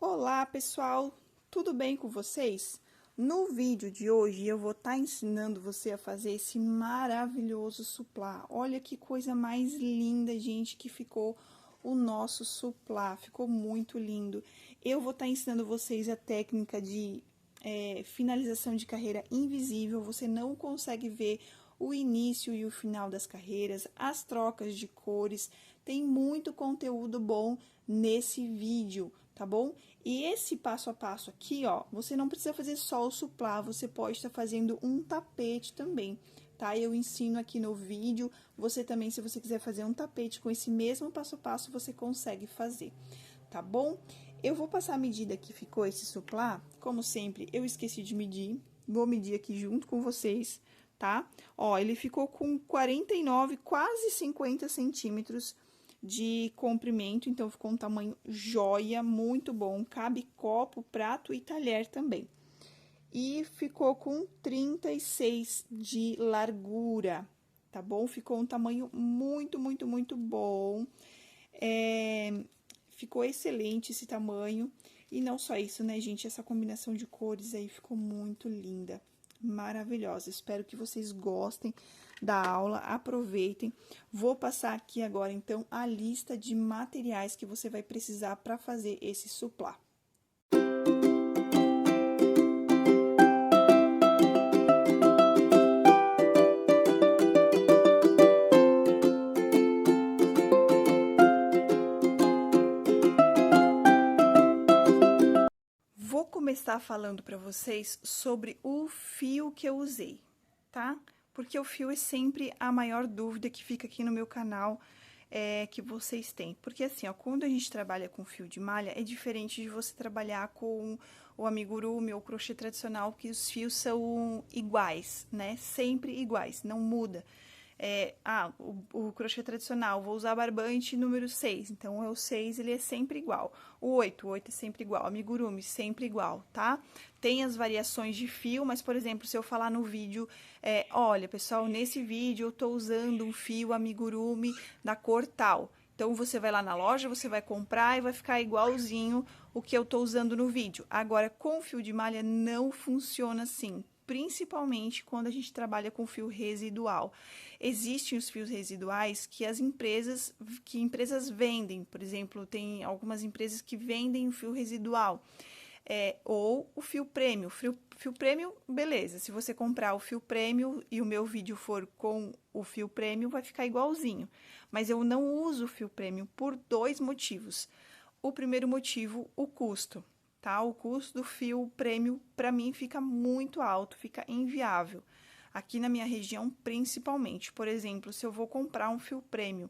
Olá, pessoal! Tudo bem com vocês? No vídeo de hoje eu vou estar ensinando você a fazer esse maravilhoso suplá. Olha que coisa mais linda, gente, que ficou o nosso suplá. Ficou muito lindo. Eu vou estar ensinando vocês a técnica de finalização de carreira invisível. Você não consegue ver o início e o final das carreiras, as trocas de cores. Tem muito conteúdo bom nesse vídeo, tá bom? E esse passo a passo aqui, ó, você não precisa fazer só o suplá, você pode estar fazendo um tapete também, tá? Eu ensino aqui no vídeo, você também, se você quiser fazer um tapete com esse mesmo passo a passo, você consegue fazer, tá bom? Eu vou passar a medida que ficou esse suplá, como sempre, eu esqueci de medir, vou medir aqui junto com vocês, tá? Ó, ele ficou com 49, quase 50 centímetros de comprimento, então ficou um tamanho joia, muito bom. Cabe copo, prato e talher também. E ficou com 36 de largura, tá bom? Ficou um tamanho muito bom. Ficou excelente esse tamanho. E não só isso, né, gente? Essa combinação de cores aí ficou muito linda, maravilhosa. Espero que vocês gostem da aula, aproveitem. Vou passar aqui agora, então, a lista de materiais que você vai precisar para fazer esse suplá. Vou começar falando para vocês sobre o fio que eu usei, tá? Porque o fio é sempre a maior dúvida que fica aqui no meu canal, que vocês têm. Porque assim, ó, quando a gente trabalha com fio de malha, é diferente de você trabalhar com o amigurumi ou crochê tradicional, que os fios são iguais, né? Sempre iguais, não muda. O crochê tradicional, vou usar barbante número 6, então o 6 ele é sempre igual. O 8 é sempre igual, amigurumi sempre igual, tá? Tem as variações de fio, mas, por exemplo, se eu falar no vídeo, olha, pessoal, nesse vídeo eu tô usando um fio amigurumi da cor tal. Então, você vai lá na loja, você vai comprar e vai ficar igualzinho o que eu tô usando no vídeo. Agora, com fio de malha não funciona assim, principalmente quando a gente trabalha com fio residual. Existem os fios residuais que empresas vendem, por exemplo, tem algumas empresas que vendem o fio residual. Ou o fio prêmio. Fio prêmio, beleza. Se você comprar o fio prêmio e o meu vídeo for com o fio prêmio, vai ficar igualzinho. Mas eu não uso o fio prêmio por dois motivos. O primeiro motivo, o custo, tá? O custo do fio prêmio, para mim, fica muito alto, fica inviável. Aqui na minha região, principalmente. Por exemplo, se eu vou comprar um fio prêmio,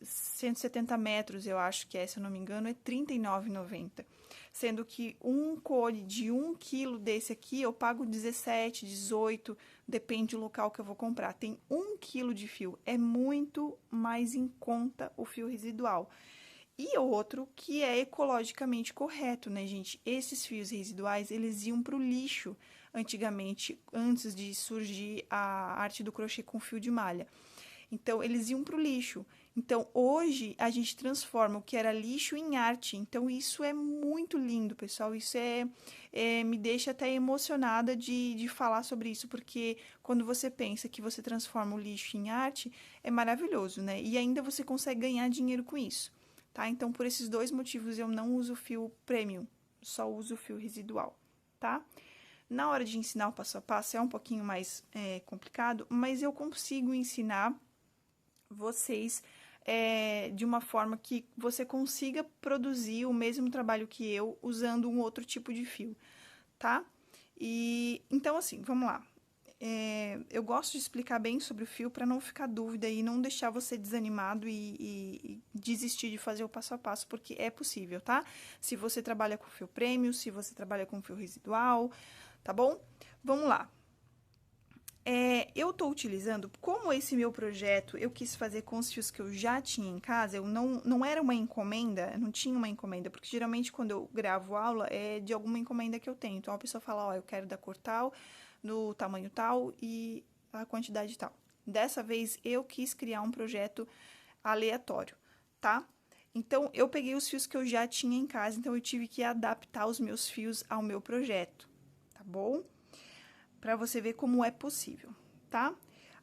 170 metros, eu acho que se eu não me engano, é R$ 39,90. Sendo que um cole de 1 quilo desse aqui, eu pago 17, 18, depende do local que eu vou comprar. Tem 1 quilo de fio, é muito mais em conta o fio residual. E outro que é ecologicamente correto, né, gente? Esses fios residuais, eles iam para o lixo antigamente, antes de surgir a arte do crochê com fio de malha. Então, eles iam para o lixo. Então, hoje, a gente transforma o que era lixo em arte. Então, isso é muito lindo, pessoal. Isso me deixa até emocionada de falar sobre isso, porque quando você pensa que você transforma o lixo em arte, é maravilhoso, né? E ainda você consegue ganhar dinheiro com isso, tá? Então, por esses dois motivos, eu não uso fio premium, só uso fio residual, tá? Na hora de ensinar o passo a passo é um pouquinho mais complicado, mas eu consigo ensinar vocês de uma forma que você consiga produzir o mesmo trabalho que eu usando um outro tipo de fio, tá? E então, assim, vamos lá. Eu gosto de explicar bem sobre o fio para não ficar dúvida e não deixar você desanimado e desistir de fazer o passo a passo, porque é possível, tá? Se você trabalha com fio prêmio, se você trabalha com fio residual, tá bom? Vamos lá. Eu tô utilizando, como esse meu projeto eu quis fazer com os fios que eu já tinha em casa, eu não era uma encomenda, não tinha uma encomenda, porque geralmente quando eu gravo aula é de alguma encomenda que eu tenho. Então a pessoa fala, ó, eu quero da cor tal, no tamanho tal e a quantidade tal. Dessa vez eu quis criar um projeto aleatório, tá? Então, eu peguei os fios que eu já tinha em casa, então eu tive que adaptar os meus fios ao meu projeto, tá bom? Pra você ver como é possível, tá?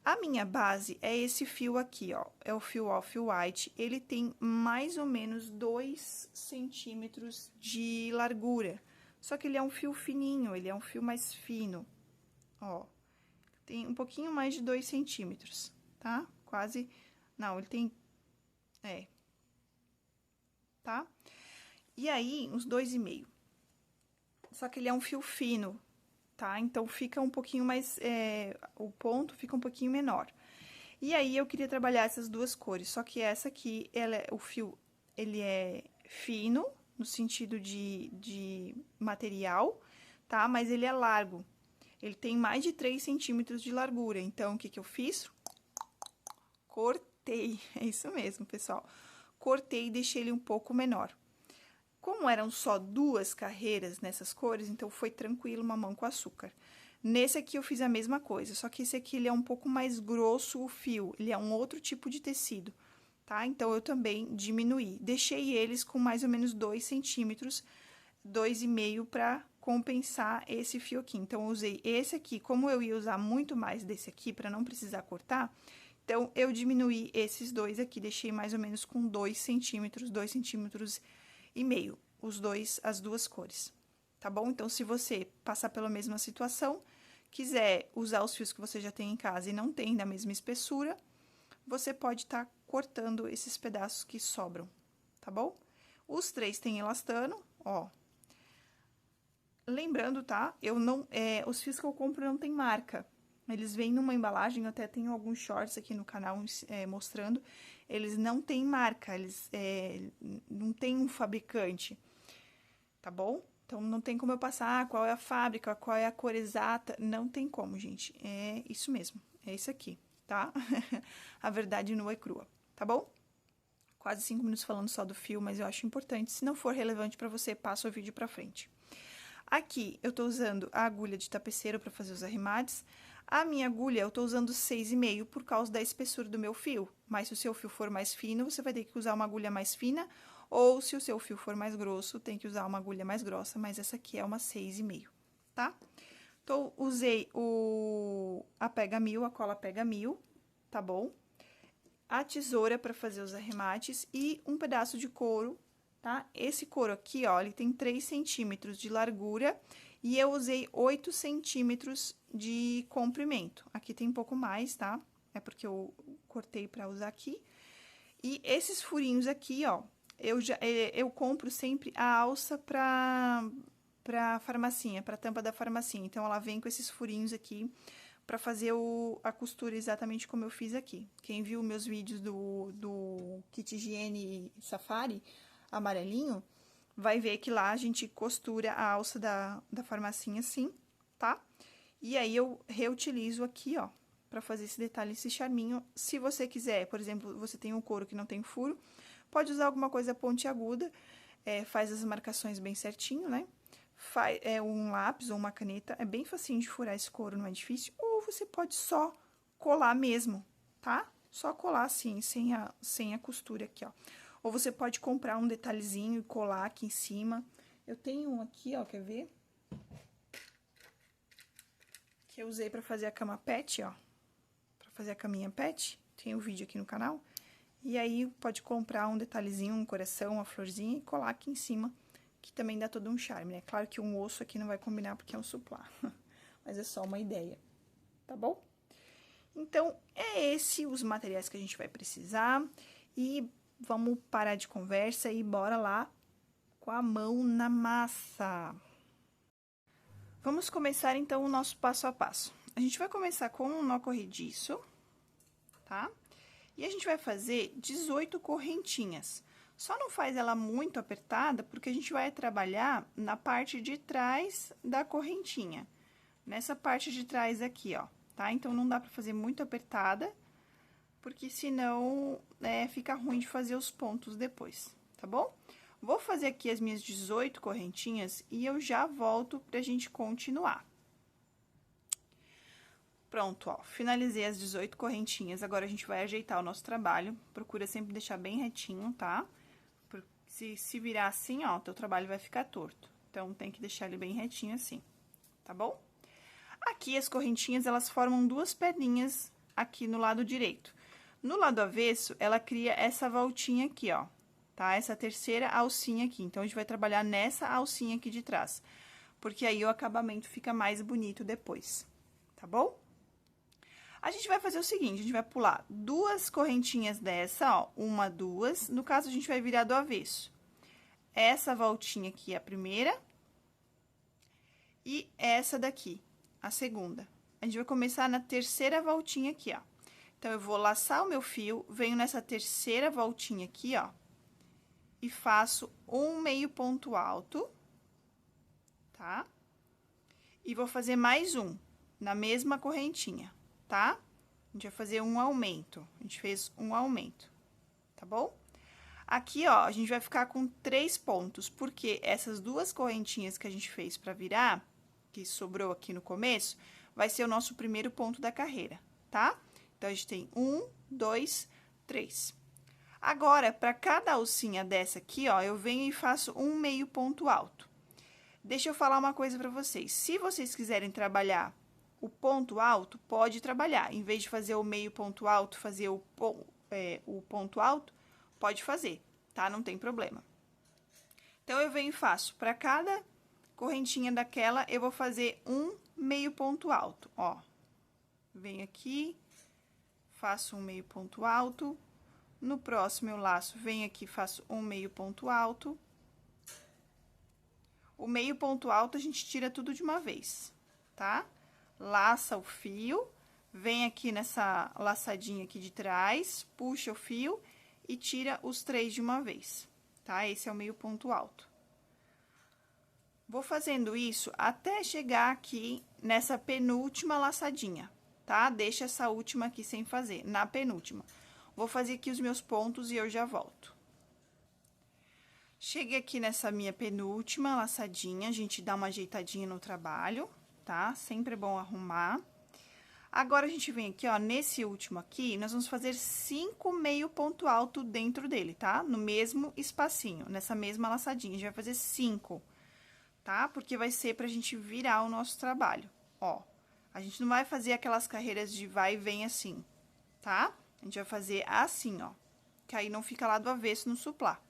A minha base é esse fio aqui, ó, é o fio Off-White, ele tem mais ou menos 2 centímetros de largura, só que ele é um fio fininho, ele é um fio mais fino, ó, tem um pouquinho mais de 2 centímetros, tá? Quase, não, ele tem, tá? E aí, uns 2,5. Só que ele é um fio fino, tá? Então, fica um pouquinho mais, o ponto fica um pouquinho menor. E aí, eu queria trabalhar essas duas cores, só que essa aqui, o fio, ele é fino, no sentido de material, tá? Mas ele é largo. Ele tem mais de 3 centímetros de largura. Então, o que que eu fiz? Cortei. É isso mesmo, pessoal. Cortei e deixei ele um pouco menor. Como eram só 2 carreiras nessas cores, então foi tranquilo, mamão com açúcar. Nesse aqui eu fiz a mesma coisa, só que esse aqui ele é um pouco mais grosso o fio, ele é um outro tipo de tecido, tá? Então, eu também diminuí. Deixei eles com mais ou menos 2 centímetros, 2,5 para compensar esse fio aqui. Então, eu usei esse aqui, como eu ia usar muito mais desse aqui para não precisar cortar, então, eu diminuí esses dois aqui, deixei mais ou menos com 2 centímetros, 2,5 centímetros, as duas cores, tá bom? Então, se você passar pela mesma situação, quiser usar os fios que você já tem em casa e não tem da mesma espessura, você pode estar cortando esses pedaços que sobram, tá bom? Os 3 têm elastano, ó. Lembrando, tá? Os fios que eu compro não tem marca. Eles vêm numa embalagem, eu até tenho alguns shorts aqui no canal mostrando. Eles não têm marca, não tem um fabricante, tá bom? Então, não tem como eu passar qual é a fábrica, qual é a cor exata, não tem como, gente. É isso mesmo, é isso aqui, tá? A verdade nua e crua, tá bom? Quase 5 minutos falando só do fio, mas eu acho importante. Se não for relevante pra você, passa o vídeo pra frente. Aqui, eu tô usando a agulha de tapeceiro pra fazer os arremates. A minha agulha, eu tô usando 6,5 por causa da espessura do meu fio. Mas se o seu fio for mais fino, você vai ter que usar uma agulha mais fina. Ou, se o seu fio for mais grosso, tem que usar uma agulha mais grossa. Mas essa aqui é uma 6,5, tá? Então, usei a pega mil, a cola pega mil, tá bom? A tesoura pra fazer os arremates e um pedaço de couro, tá? Esse couro aqui, ó, ele tem 3 centímetros de largura e eu usei 8 centímetros de comprimento. Aqui tem um pouco mais, tá? É porque eu cortei pra usar aqui. E esses furinhos aqui, ó, eu compro sempre a alça pra farmacinha, pra tampa da farmacinha. Então, ela vem com esses furinhos aqui pra fazer a costura exatamente como eu fiz aqui. Quem viu meus vídeos do kit higiene safari amarelinho, vai ver que lá a gente costura a alça da farmacinha assim, tá? E aí, eu reutilizo aqui, ó, pra fazer esse detalhe, esse charminho. Se você quiser, por exemplo, você tem um couro que não tem furo, pode usar alguma coisa pontiaguda, faz as marcações bem certinho, né? Um lápis ou uma caneta, é bem facinho de furar esse couro, não é difícil. Ou você pode só colar mesmo, tá? Só colar assim, sem a costura aqui, ó. Ou você pode comprar um detalhezinho e colar aqui em cima. Eu tenho um aqui, ó, quer ver? Que eu usei pra fazer a cama pet, ó. Pra fazer a caminha pet. Tem um vídeo aqui no canal. E aí, pode comprar um detalhezinho, um coração, uma florzinha e colar aqui em cima, que também dá todo um charme, né? Claro que um osso aqui não vai combinar porque é um suplá, mas é só uma ideia, tá bom? Então, os materiais que a gente vai precisar e vamos parar de conversa e bora lá com a mão na massa. Vamos começar, então, o nosso passo a passo. A gente vai começar com um nó corrediço, tá? E a gente vai fazer 18 correntinhas. Só não faz ela muito apertada, porque a gente vai trabalhar na parte de trás da correntinha. Nessa parte de trás aqui, ó, tá? Então, não dá pra fazer muito apertada, porque senão fica ruim de fazer os pontos depois, tá bom? Vou fazer aqui as minhas 18 correntinhas e eu já volto pra gente continuar. Pronto, ó, finalizei as 18 correntinhas, agora a gente vai ajeitar o nosso trabalho, procura sempre deixar bem retinho, tá? Se virar assim, ó, teu trabalho vai ficar torto. Então, tem que deixar ele bem retinho assim, tá bom? Aqui, as correntinhas, elas formam duas perninhas aqui no lado direito. No lado avesso, ela cria essa voltinha aqui, ó, tá? Essa terceira alcinha aqui. Então, a gente vai trabalhar nessa alcinha aqui de trás, porque aí o acabamento fica mais bonito depois, tá bom? A gente vai fazer o seguinte, a gente vai pular duas correntinhas dessa, ó, uma, duas, no caso, a gente vai virar do avesso. Essa voltinha aqui é a primeira, e essa daqui, a segunda. A gente vai começar na terceira voltinha aqui, ó. Então, eu vou laçar o meu fio, venho nessa terceira voltinha aqui, ó, e faço um meio ponto alto, tá? E vou fazer mais um, na mesma correntinha, tá? A gente vai fazer um aumento, a gente fez um aumento, tá bom? Aqui, ó, a gente vai ficar com 3 pontos, porque essas duas correntinhas que a gente fez pra virar, que sobrou aqui no começo, vai ser o nosso primeiro ponto da carreira, tá? Então, a gente tem 1, 2, 3. Agora, para cada alcinha dessa aqui, ó, eu venho e faço um meio ponto alto. Deixa eu falar uma coisa para vocês. Se vocês quiserem trabalhar o ponto alto, pode trabalhar. Em vez de fazer o meio ponto alto, fazer o ponto alto, pode fazer, tá? Não tem problema. Então, eu venho e faço, para cada correntinha daquela, eu vou fazer um meio ponto alto, ó. Venho aqui, faço um meio ponto alto. No próximo, eu laço, venho aqui, faço um meio ponto alto. O meio ponto alto, a gente tira tudo de uma vez, tá? Laça o fio, vem aqui nessa laçadinha aqui de trás, puxa o fio e tira os 3 de uma vez, tá? Esse é o meio ponto alto. Vou fazendo isso até chegar aqui nessa penúltima laçadinha, tá? Deixa essa última aqui sem fazer, na penúltima. Vou fazer aqui os meus pontos e eu já volto. Cheguei aqui nessa minha penúltima laçadinha, a gente dá uma ajeitadinha no trabalho, tá? Sempre é bom arrumar. Agora, a gente vem aqui, ó, nesse último aqui, nós vamos fazer 5 meio ponto alto dentro dele, tá? No mesmo espacinho, nessa mesma laçadinha, a gente vai fazer 5, tá? Porque vai ser pra gente virar o nosso trabalho, ó. A gente não vai fazer aquelas carreiras de vai e vem assim, tá? A gente vai fazer assim, ó, que aí não fica lá do avesso no suplá,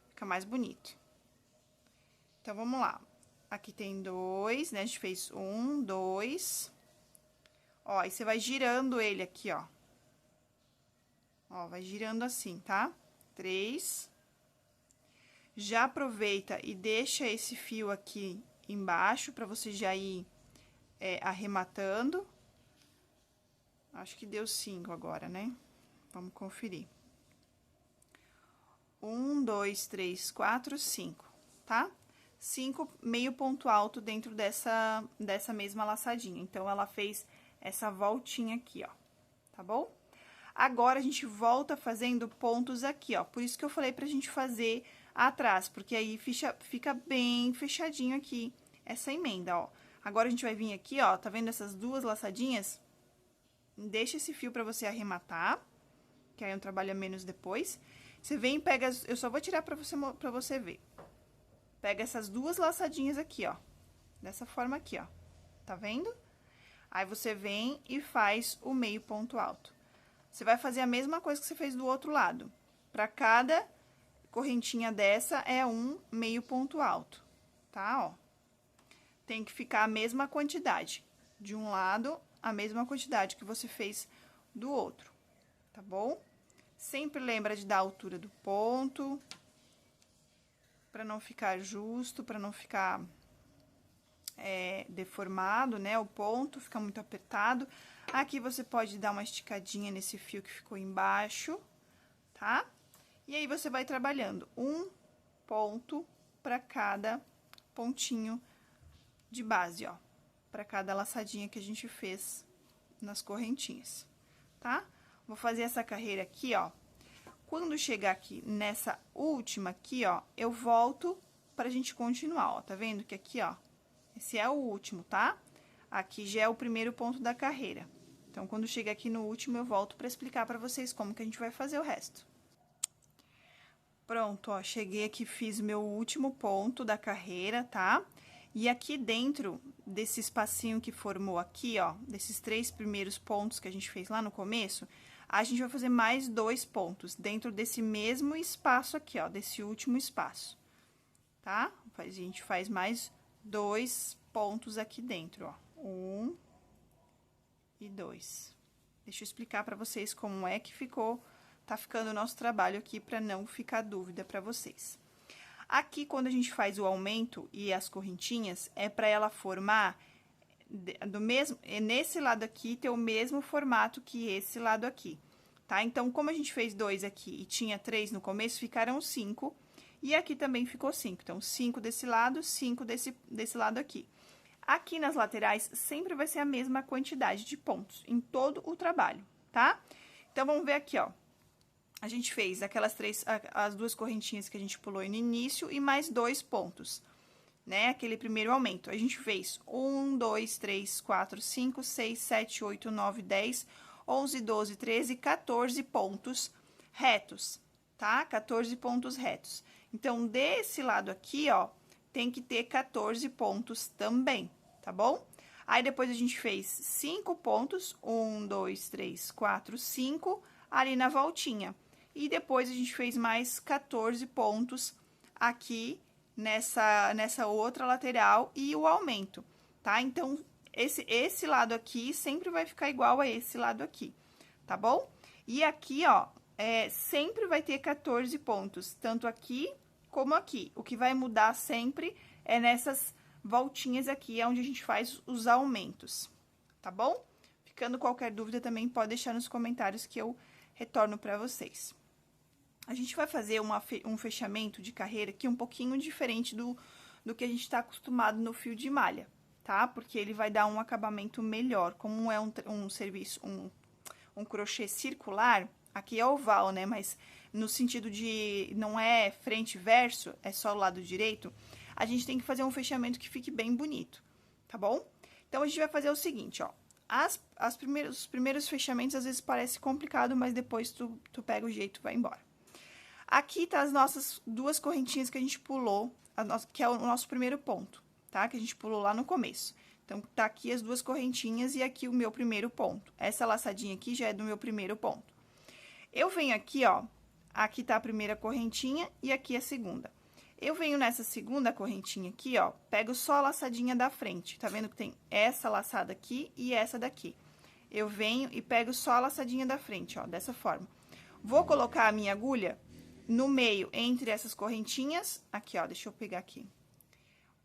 fica mais bonito. Então, vamos lá. Aqui tem 2, né? A gente fez 1, 2. Ó, aí você vai girando ele aqui, ó. Ó, vai girando assim, tá? 3. Já aproveita e deixa esse fio aqui embaixo, pra você já ir arrematando. Acho que deu 5 agora, né? Vamos conferir. 1, 2, 3, 4, 5, tá? 5 meio ponto alto dentro dessa mesma laçadinha. Então, ela fez essa voltinha aqui, ó, tá bom? Agora, a gente volta fazendo pontos aqui, ó. Por isso que eu falei pra gente fazer atrás, porque aí fica bem fechadinho aqui essa emenda, ó. Agora, a gente vai vir aqui, ó, tá vendo essas duas laçadinhas? Deixa esse fio pra você arrematar, que aí é um trabalho a menos depois. Você vem e pega, eu só vou tirar pra você ver. Pega essas duas laçadinhas aqui, ó, dessa forma aqui, ó, tá vendo? Aí, você vem e faz o meio ponto alto. Você vai fazer a mesma coisa que você fez do outro lado. Pra cada correntinha dessa, é um meio ponto alto, tá? Ó. Tem que ficar a mesma quantidade. De um lado, a mesma quantidade que você fez do outro, tá bom? Sempre lembra de dar a altura do ponto, pra não ficar justo, pra não ficar deformado, né? O ponto fica muito apertado. Aqui, você pode dar uma esticadinha nesse fio que ficou embaixo, tá? E aí, você vai trabalhando um ponto pra cada pontinho de base, ó. Pra cada laçadinha que a gente fez nas correntinhas, tá? Vou fazer essa carreira aqui, ó. Quando chegar aqui nessa última aqui, ó, eu volto pra gente continuar, ó. Tá vendo que aqui, ó, esse é o último, tá? Aqui já é o primeiro ponto da carreira. Então, quando chegar aqui no último, eu volto pra explicar pra vocês como que a gente vai fazer o resto. Pronto, ó, cheguei aqui, fiz meu último ponto da carreira, tá? E aqui dentro desse espacinho que formou aqui, ó, desses 3 primeiros pontos que a gente fez lá no começo, a gente vai fazer mais 2 pontos dentro desse mesmo espaço aqui, ó, desse último espaço, tá? A gente faz mais 2 pontos aqui dentro, ó, 1 e 2. Deixa eu explicar pra vocês como é que tá ficando o nosso trabalho aqui para não ficar dúvida para vocês. Aqui, quando a gente faz o aumento e as correntinhas, é para ela formar nesse lado aqui ter o mesmo formato que esse lado aqui, tá? Então, como a gente fez 2 aqui e tinha 3 no começo, ficaram 5, e aqui também ficou 5. Então, 5 desse lado, 5 desse lado aqui. Aqui nas laterais, sempre vai ser a mesma quantidade de pontos em todo o trabalho, tá? Então, vamos ver aqui, ó. A gente fez as 2 correntinhas que a gente pulou no início e mais 2 pontos, né? Aquele primeiro aumento. A gente fez 1, 2, 3, 4, 5, 6, 7, 8, 9, 10, 11, 12, 13, 14 pontos retos, tá? 14 pontos retos. Então, desse lado aqui, ó, tem que ter 14 pontos também, tá bom? Aí, depois a gente fez 5 pontos, 1, 2, 3, 4, 5, ali na voltinha. E depois a gente fez mais 14 pontos aqui nessa outra lateral e o aumento, tá? Então, esse lado aqui sempre vai ficar igual a esse lado aqui, tá bom? E aqui, ó, sempre vai ter 14 pontos, tanto aqui como aqui. O que vai mudar sempre é nessas voltinhas aqui, onde a gente faz os aumentos, tá bom? Ficando qualquer dúvida também pode deixar nos comentários que eu retorno para vocês. A gente vai fazer um fechamento de carreira aqui um pouquinho diferente do que a gente está acostumado no fio de malha, tá? Porque ele vai dar um acabamento melhor. Como é um serviço, um crochê circular, aqui é oval, né? Mas no sentido de não é frente e verso, é só o lado direito, a gente tem que fazer um fechamento que fique bem bonito, tá bom? Então, a gente vai fazer o seguinte, ó. Os primeiros fechamentos às vezes parece complicado, mas depois tu pega o jeito e vai embora. Aqui tá as nossas 2 correntinhas que a gente pulou, que é o nosso primeiro ponto, tá? Que a gente pulou lá no começo. Então, tá aqui as 2 correntinhas e aqui o meu primeiro ponto. Essa laçadinha aqui já é do meu primeiro ponto. Eu venho aqui, ó, aqui tá a primeira correntinha e aqui a segunda. Eu venho nessa segunda correntinha aqui, ó, pego só a laçadinha da frente. Tá vendo que tem essa laçada aqui e essa daqui? Eu venho e pego só a laçadinha da frente, ó, dessa forma. Vou colocar a minha agulha no meio, entre essas correntinhas, aqui, ó, deixa eu pegar aqui.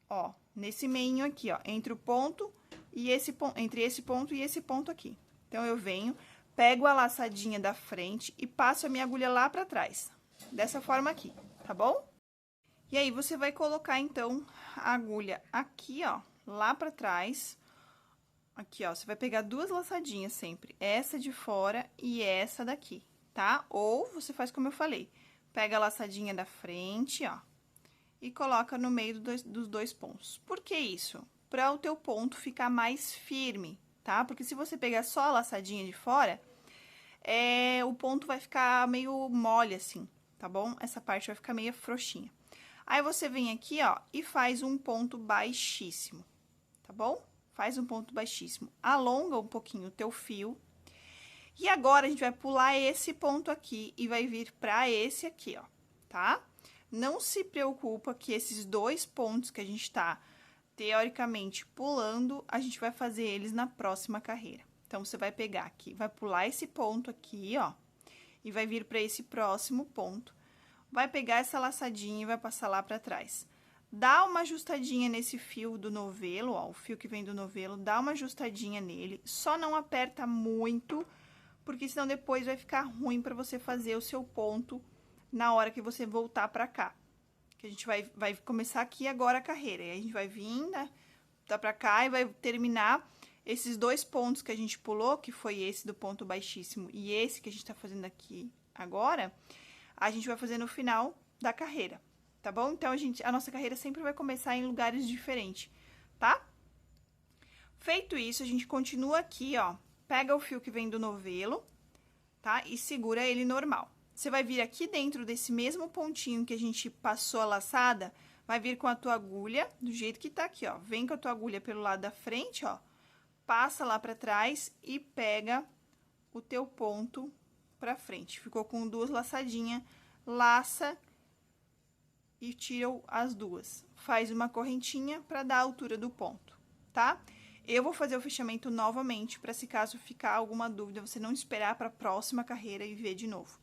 Ó, nesse meinho aqui, ó, entre o ponto e entre esse ponto e esse ponto aqui. Então, eu venho, pego a laçadinha da frente e passo a minha agulha lá pra trás, dessa forma aqui, tá bom? E aí, você vai colocar, então, a agulha aqui, ó, lá pra trás. Aqui, ó, você vai pegar 2 laçadinhas sempre, essa de fora e essa daqui, tá? Ou você faz como eu falei. Pega a laçadinha da frente, ó, e coloca no meio dos 2 pontos. Por que isso? Para o teu ponto ficar mais firme, tá? Porque se você pegar só a laçadinha de fora, o ponto vai ficar meio mole assim, tá bom? Essa parte vai ficar meio frouxinha. Aí, você vem aqui, ó, e faz um ponto baixíssimo, tá bom? Faz um ponto baixíssimo. Alonga um pouquinho o teu fio. E agora, a gente vai pular esse ponto aqui e vai vir pra esse aqui, ó, tá? Não se preocupa que esses 2 pontos que a gente tá, teoricamente, pulando, a gente vai fazer eles na próxima carreira. Então, você vai pegar aqui, vai pular esse ponto aqui, ó, e vai vir pra esse próximo ponto. Vai pegar essa laçadinha e vai passar lá pra trás. Dá uma ajustadinha nesse fio do novelo, ó, o fio que vem do novelo, dá uma ajustadinha nele, só não aperta muito, porque senão depois vai ficar ruim para você fazer o seu ponto na hora que você voltar para cá. Que a gente vai começar aqui agora a carreira, e aí a gente vai vir, né, tá para cá e vai terminar esses 2 pontos que a gente pulou, que foi esse do ponto baixíssimo e esse que a gente tá fazendo aqui agora, a gente vai fazer no final da carreira, tá bom? Então, a nossa carreira sempre vai começar em lugares diferentes, tá? Feito isso, a gente continua aqui, ó. Pega o fio que vem do novelo, tá? E segura ele normal. você vai vir aqui dentro desse mesmo pontinho que a gente passou a laçada, vai vir com a tua agulha, do jeito que tá aqui, ó. Vem com a tua agulha pelo lado da frente, ó, passa lá pra trás e pega o teu ponto pra frente. Ficou com duas laçadinhas, laça e tira as duas. Faz uma correntinha pra dar a altura do ponto, tá? Eu vou fazer o fechamento novamente, pra se caso ficar alguma dúvida, você não esperar pra próxima carreira e ver de novo,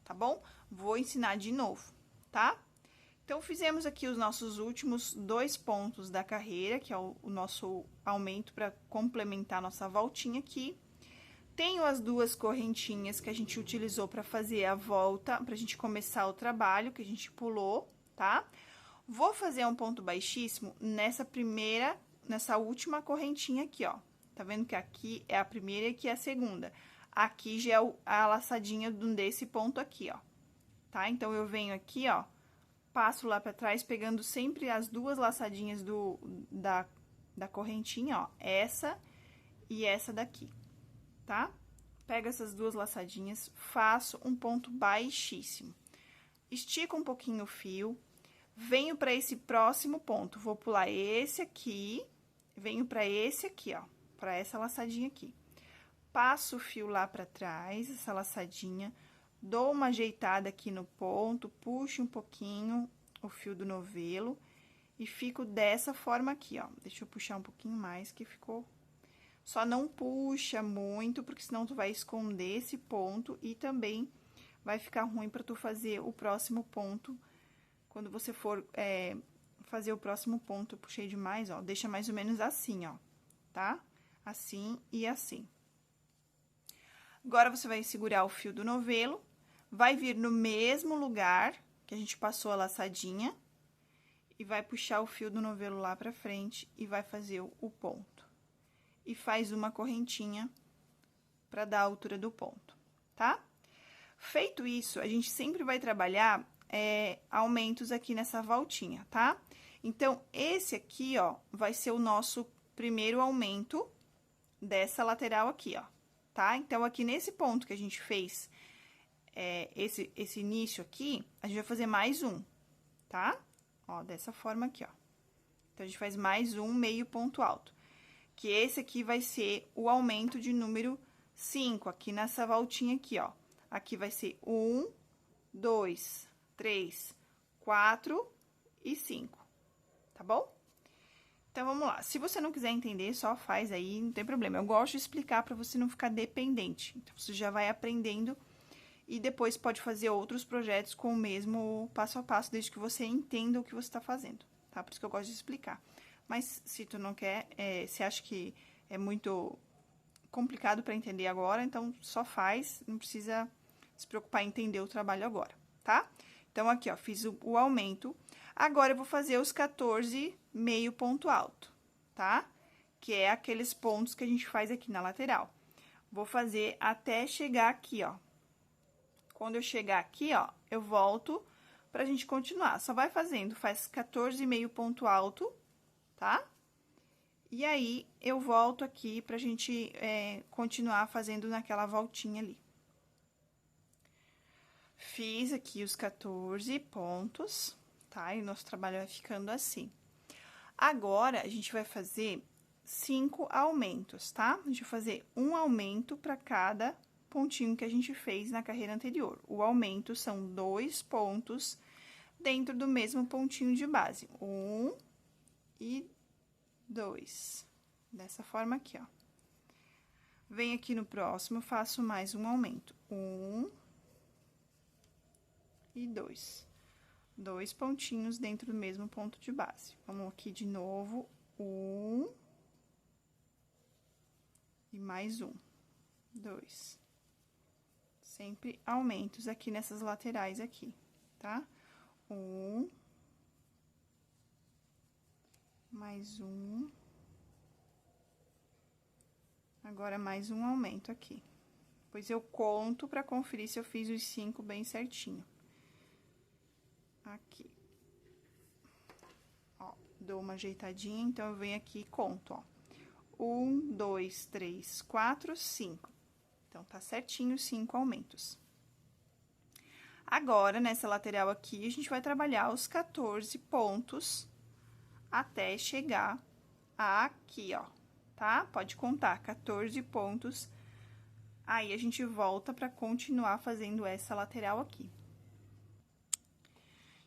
tá bom? Vou ensinar de novo, tá? Então, fizemos aqui os nossos últimos 2 pontos da carreira, que é o nosso aumento para complementar nossa voltinha aqui. Tenho as 2 correntinhas que a gente utilizou para fazer a volta, pra gente começar o trabalho, que a gente pulou, tá? Vou fazer um ponto baixíssimo nessa última correntinha aqui, ó. Tá vendo que aqui é a primeira e aqui é a segunda. Aqui já é a laçadinha desse ponto aqui, ó. Tá? Então, eu venho aqui, ó, passo lá pra trás, pegando sempre as 2 laçadinhas da correntinha, ó, essa e essa daqui, tá? Pego essas 2 laçadinhas, faço um ponto baixíssimo. Estico um pouquinho o fio, venho pra esse próximo ponto, vou pular esse aqui, venho pra esse aqui, ó, pra essa laçadinha aqui. Passo o fio lá pra trás, essa laçadinha, dou uma ajeitada aqui no ponto, puxo um pouquinho o fio do novelo e fico dessa forma aqui, ó. Deixa eu puxar um pouquinho mais, que ficou... Só não puxa muito, porque senão tu vai esconder esse ponto e também vai ficar ruim pra tu fazer o próximo ponto. Quando você for fazer o próximo ponto, eu puxei demais, ó. Deixa mais ou menos assim, ó, tá? Assim e assim. Agora, você vai segurar o fio do novelo, vai vir no mesmo lugar que a gente passou a laçadinha e vai puxar o fio do novelo lá pra frente e vai fazer o ponto. E faz uma correntinha pra dar a altura do ponto, tá? Feito isso, a gente sempre vai trabalhar aumentos aqui nessa voltinha, tá? Então, esse aqui, ó, vai ser o nosso primeiro aumento dessa lateral aqui, ó, tá? Então, aqui nesse ponto que a gente fez esse início aqui, a gente vai fazer mais um, tá? Ó, dessa forma aqui, ó. Então, a gente faz mais um meio ponto alto, que esse aqui vai ser o aumento de número 5, aqui nessa voltinha aqui, ó. Aqui vai ser 1, 2, 3, 4 e 5, tá bom? Então, vamos lá. Se você não quiser entender, só faz aí, não tem problema. Eu gosto de explicar para você não ficar dependente. Então, você já vai aprendendo e depois pode fazer outros projetos com o mesmo passo a passo, desde que você entenda o que você está fazendo, tá? Por isso que eu gosto de explicar. Mas, se tu não quer, se acha que é muito complicado para entender agora, então, só faz, não precisa se preocupar em entender o trabalho agora, tá? Então, aqui, ó, fiz o aumento. Agora, eu vou fazer os 14 meio ponto alto, tá? Que é aqueles pontos que a gente faz aqui na lateral. Vou fazer até chegar aqui, ó. Quando eu chegar aqui, ó, eu volto pra gente continuar. Só vai fazendo, faz 14 meio ponto alto, tá? E aí, eu volto aqui pra gente continuar fazendo naquela voltinha ali. Fiz aqui os 14 pontos, tá? E o nosso trabalho vai ficando assim. Agora, a gente vai fazer 5 aumentos, tá? A gente vai fazer um aumento para cada pontinho que a gente fez na carreira anterior. O aumento são 2 pontos dentro do mesmo pontinho de base. 1 e 2. Dessa forma aqui, ó. Venho aqui no próximo, faço mais um aumento. 1 e 2. 2 pontinhos dentro do mesmo ponto de base. Vamos aqui de novo, 1 e mais um, 2. Sempre aumentos aqui nessas laterais aqui, tá? 1, mais um, agora mais um aumento aqui. Depois eu conto pra conferir se eu fiz os 5 bem certinho. Aqui. Ó, dou uma ajeitadinha, então, eu venho aqui e conto, ó. 1, 2, 3, 4, 5. Então, tá certinho os 5 aumentos. Agora, nessa lateral aqui, a gente vai trabalhar os 14 pontos até chegar aqui, ó, tá? Pode contar, 14 pontos. Aí, a gente volta pra continuar fazendo essa lateral aqui.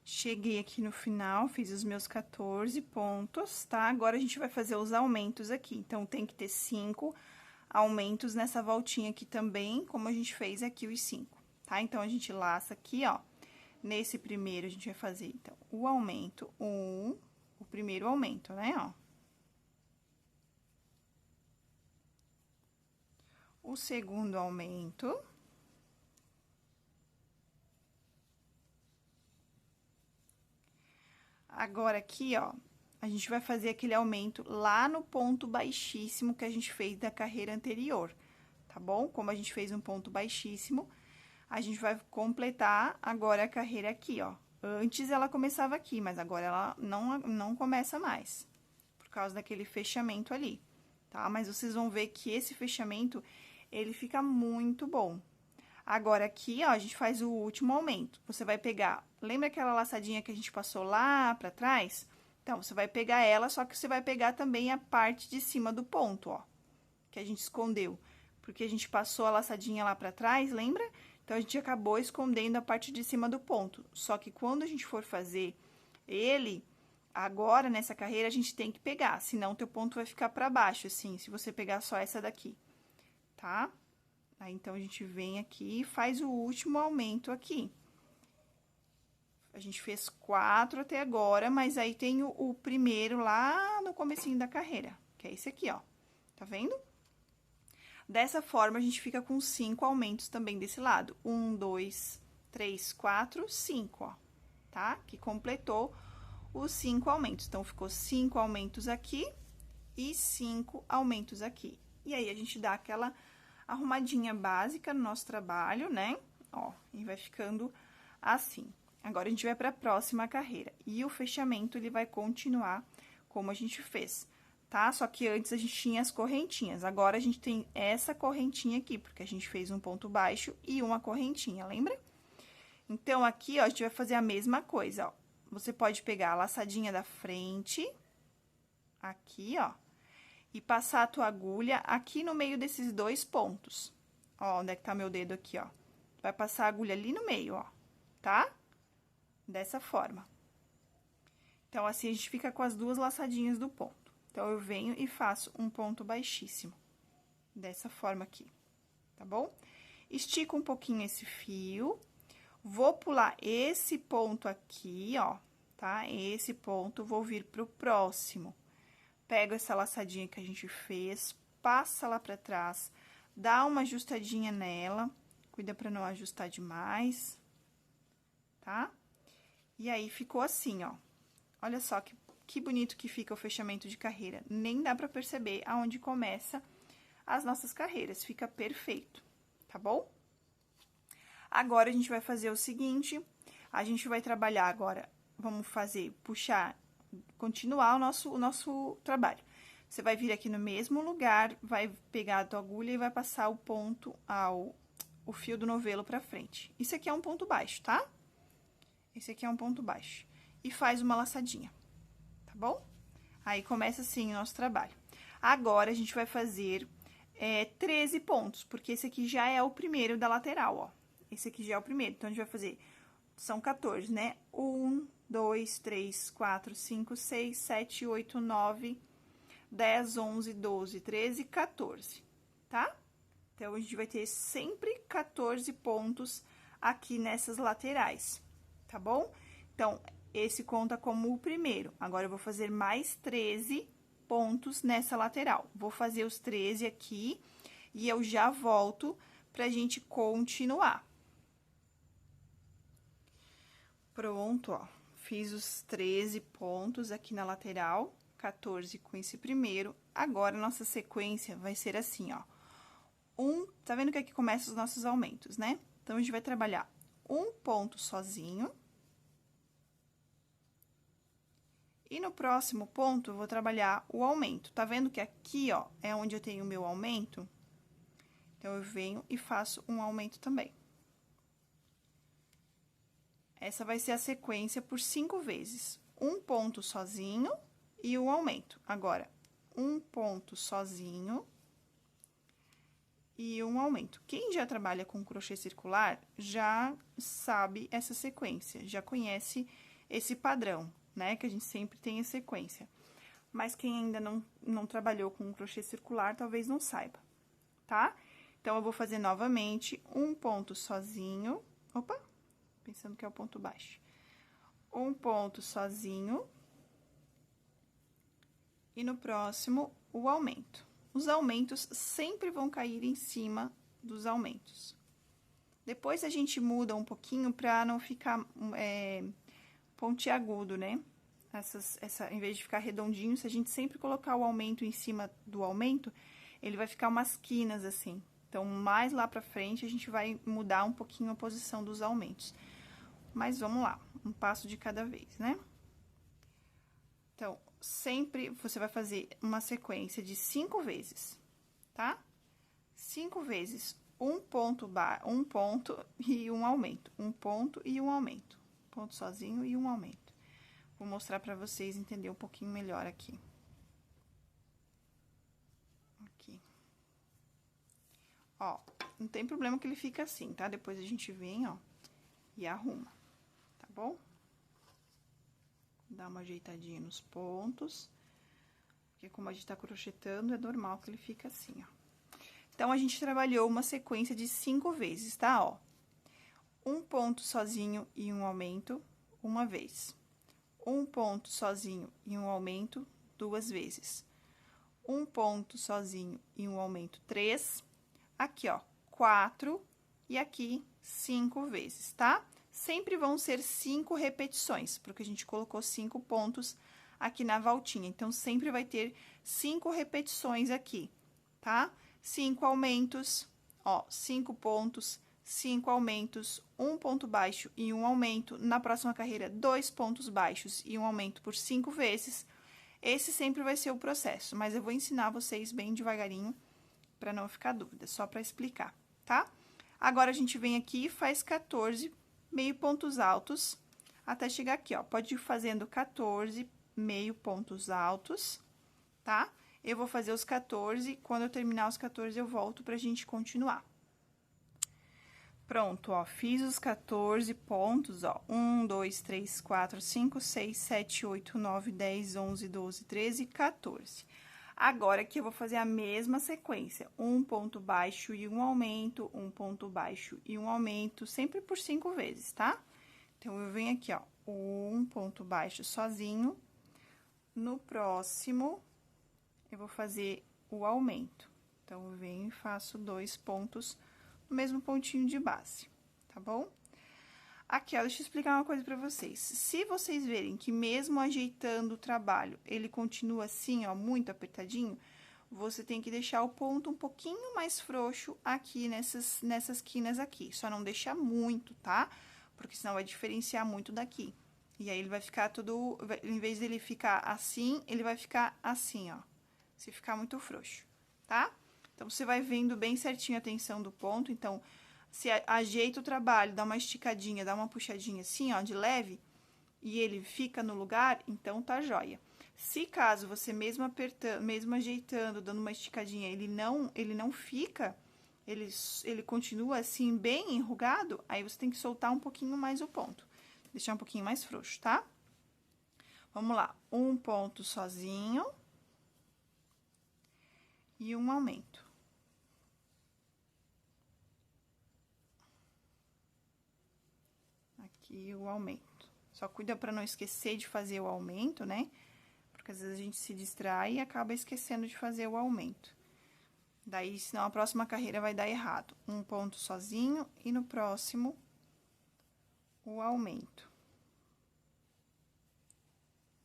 Cheguei aqui no final, fiz os meus 14 pontos, tá? Agora, a gente vai fazer os aumentos aqui. Então, tem que ter 5 aumentos nessa voltinha aqui também, como a gente fez aqui os 5, tá? Então, a gente laça aqui, ó. Nesse primeiro, a gente vai fazer, então, o aumento, o primeiro aumento, né, ó. O segundo aumento. Agora, aqui, ó, a gente vai fazer aquele aumento lá no ponto baixíssimo que a gente fez da carreira anterior, tá bom? Como a gente fez um ponto baixíssimo, a gente vai completar agora a carreira aqui, ó. Antes ela começava aqui, mas agora ela não começa mais, por causa daquele fechamento ali, tá? Mas vocês vão ver que esse fechamento, ele fica muito bom. Agora, aqui, ó, a gente faz o último aumento. Você vai pegar, lembra aquela laçadinha que a gente passou lá pra trás? Então, você vai pegar ela, só que você vai pegar também a parte de cima do ponto, ó, que a gente escondeu. Porque a gente passou a laçadinha lá pra trás, lembra? Então, a gente acabou escondendo a parte de cima do ponto. Só que quando a gente for fazer ele, agora, nessa carreira, a gente tem que pegar, senão o teu ponto vai ficar pra baixo, assim, se você pegar só essa daqui, tá? Aí, então, a gente vem aqui e faz o último aumento aqui. A gente fez 4 até agora, mas aí tem o primeiro lá no comecinho da carreira, que é esse aqui, ó. Tá vendo? Dessa forma, a gente fica com 5 aumentos também desse lado. 1, 2, 3, 4, 5, ó. Tá? Que completou os 5 aumentos. Então, ficou 5 aumentos aqui e 5 aumentos aqui. E aí, a gente dá aquela arrumadinha básica no nosso trabalho, né? Ó, e vai ficando assim. Agora, a gente vai para a próxima carreira. E o fechamento, ele vai continuar como a gente fez, tá? Só que antes a gente tinha as correntinhas. Agora, a gente tem essa correntinha aqui, porque a gente fez um ponto baixo e uma correntinha, lembra? Então, aqui, ó, a gente vai fazer a mesma coisa, ó. Você pode pegar a laçadinha da frente, aqui, ó, e passar a tua agulha aqui no meio desses 2 pontos. Ó, onde é que tá meu dedo aqui, ó. Vai passar a agulha ali no meio, ó, tá? Dessa forma. Então, assim, a gente fica com as 2 laçadinhas do ponto. Então, eu venho e faço um ponto baixíssimo. Dessa forma aqui, tá bom? Estico um pouquinho esse fio. Vou pular esse ponto aqui, ó, tá? Esse ponto, vou vir pro próximo. Pego essa laçadinha que a gente fez, passa lá pra trás, dá uma ajustadinha nela, cuida pra não ajustar demais, tá? E aí, ficou assim, ó. Olha só que bonito que fica o fechamento de carreira. Nem dá pra perceber aonde começa as nossas carreiras, fica perfeito, tá bom? Agora, a gente vai fazer o seguinte, a gente vai trabalhar agora, vamos fazer, puxar, continuar o nosso trabalho. Você vai vir aqui no mesmo lugar, vai pegar a tua agulha e vai passar o ponto o fio do novelo pra frente. Isso aqui é um ponto baixo, tá? Esse aqui é um ponto baixo. E faz uma laçadinha, tá bom? Aí, começa assim o nosso trabalho. Agora, a gente vai fazer 13 pontos, porque esse aqui já é o primeiro da lateral, ó. Esse aqui já é o primeiro, então, a gente vai fazer, são 14, né? 1, 2, 3, 4, 5, 6, 7, 8, 9, 10, 11, 12, 13, 14, tá? Então, a gente vai ter sempre 14 pontos aqui nessas laterais, tá bom? Então, esse conta como o primeiro. Agora, eu vou fazer mais 13 pontos nessa lateral. Vou fazer os 13 aqui e eu já volto pra gente continuar. Pronto, ó. Fiz os 13 pontos aqui na lateral, 14 com esse primeiro. Agora, nossa sequência vai ser assim, ó. Tá vendo que aqui começa os nossos aumentos, né? Então, a gente vai trabalhar um ponto sozinho. E no próximo ponto, eu vou trabalhar o aumento. Tá vendo que aqui, ó, é onde eu tenho o meu aumento? Então, eu venho e faço um aumento também. Essa vai ser a sequência por 5 vezes. Um ponto sozinho e um aumento. Agora, um ponto sozinho e um aumento. Quem já trabalha com crochê circular já sabe essa sequência, já conhece esse padrão, né? Que a gente sempre tem a sequência. Mas quem ainda não trabalhou com crochê circular, talvez não saiba, tá? Então, eu vou fazer novamente um ponto sozinho. Opa! Pensando que é o ponto baixo. Um ponto sozinho. E no próximo, o aumento. Os aumentos sempre vão cair em cima dos aumentos. Depois, a gente muda um pouquinho para não ficar pontiagudo, né? Em vez de ficar redondinho, se a gente sempre colocar o aumento em cima do aumento, ele vai ficar umas quinas assim. Então, mais lá pra frente, a gente vai mudar um pouquinho a posição dos aumentos. Mas vamos lá, um passo de cada vez, né? Então, sempre você vai fazer uma sequência de 5 vezes, tá? 5 vezes um ponto e um aumento. Um ponto e um aumento. Ponto sozinho e um aumento. Vou mostrar pra vocês entenderem um pouquinho melhor aqui. Aqui. Ó, não tem problema que ele fica assim, tá? Depois a gente vem, ó, e arruma, tá bom? Dá uma ajeitadinha nos pontos, porque como a gente tá crochetando, é normal que ele fique assim, ó. Então, a gente trabalhou uma sequência de 5 vezes, tá? Ó, um ponto sozinho e um aumento, uma vez. Um ponto sozinho e um aumento, 2 vezes. Um ponto sozinho e um aumento, 3. Aqui, ó, 4 e aqui 5 vezes, tá? Sempre vão ser 5 repetições, porque a gente colocou 5 pontos aqui na voltinha. Então, sempre vai ter 5 repetições aqui, tá? 5 aumentos, ó, 5 pontos, 5 aumentos, um ponto baixo e um aumento. Na próxima carreira, 2 pontos baixos e um aumento por 5 vezes. Esse sempre vai ser o processo, mas eu vou ensinar vocês bem devagarinho, para não ficar dúvida, só para explicar, tá? Agora, a gente vem aqui e faz 14 meio pontos altos, até chegar aqui, ó. Pode ir fazendo 14 meio pontos altos, tá? Eu vou fazer os 14, quando eu terminar os 14, eu volto pra gente continuar. Pronto, ó, fiz os 14 pontos, ó, 1, 2, 3, 4, 5, 6, 7, 8, 9, 10, 11, 12, 13, 14. Agora, aqui eu vou fazer a mesma sequência, um ponto baixo e um aumento, um ponto baixo e um aumento, sempre por 5 vezes, tá? Então, eu venho aqui, ó, um ponto baixo sozinho, no próximo, eu vou fazer o aumento. Então, eu venho e faço 2 pontos no mesmo pontinho de base, tá bom? Aqui, ó, deixa eu explicar uma coisa pra vocês. Se vocês verem que mesmo ajeitando o trabalho, ele continua assim, ó, muito apertadinho, você tem que deixar o ponto um pouquinho mais frouxo aqui nessas quinas aqui. Só não deixar muito, tá? Porque senão vai diferenciar muito daqui. E aí, ele vai ficar todo... Em vez dele ficar assim, ele vai ficar assim, ó. Se ficar muito frouxo, tá? Então, você vai vendo bem certinho a tensão do ponto. Então, se ajeita o trabalho, dá uma esticadinha, dá uma puxadinha assim, ó, de leve, e ele fica no lugar, então tá joia. Se caso você mesmo apertando, mesmo ajeitando, dando uma esticadinha, ele não fica, ele continua assim, bem enrugado, aí você tem que soltar um pouquinho mais o ponto. Deixar um pouquinho mais frouxo, tá? Vamos lá. Um ponto sozinho. E um aumento. Aqui o aumento. Só cuida para não esquecer de fazer o aumento, né? Porque às vezes a gente se distrai e acaba esquecendo de fazer o aumento. Daí, senão a próxima carreira vai dar errado. Um ponto sozinho e no próximo o aumento.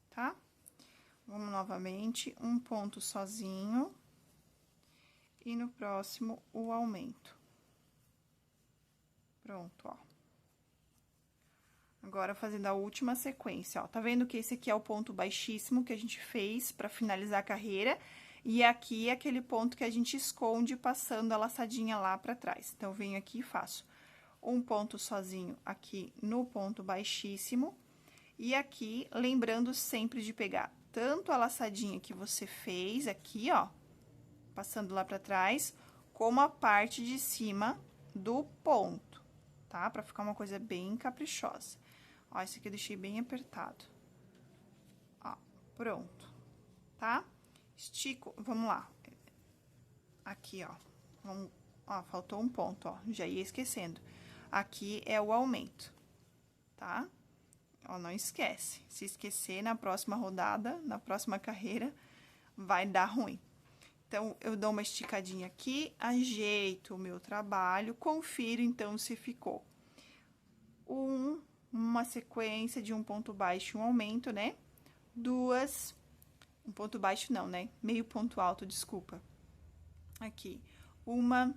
Tá? Vamos novamente, um ponto sozinho. E no próximo, o aumento. Pronto, ó. Agora, fazendo a última sequência, ó. Tá vendo que esse aqui é o ponto baixíssimo que a gente fez pra finalizar a carreira? E aqui é aquele ponto que a gente esconde passando a laçadinha lá pra trás. Então, eu venho aqui e faço um ponto sozinho aqui no ponto baixíssimo. E aqui, lembrando sempre de pegar tanto a laçadinha que você fez aqui, ó, passando lá pra trás, como a parte de cima do ponto, tá? Pra ficar uma coisa bem caprichosa. Ó, esse aqui eu deixei bem apertado. Ó, pronto, tá? Estico, vamos lá. Aqui, ó, vamos, ó, faltou um ponto, ó, já ia esquecendo. Aqui é o aumento, tá? Ó, não esquece. Se esquecer, na próxima rodada, na próxima carreira, vai dar ruim. Então, eu dou uma esticadinha aqui, ajeito o meu trabalho, confiro, então, se ficou uma sequência de um ponto baixo e um aumento, né? Um ponto baixo não, né? Meio ponto alto, desculpa. Aqui, 1,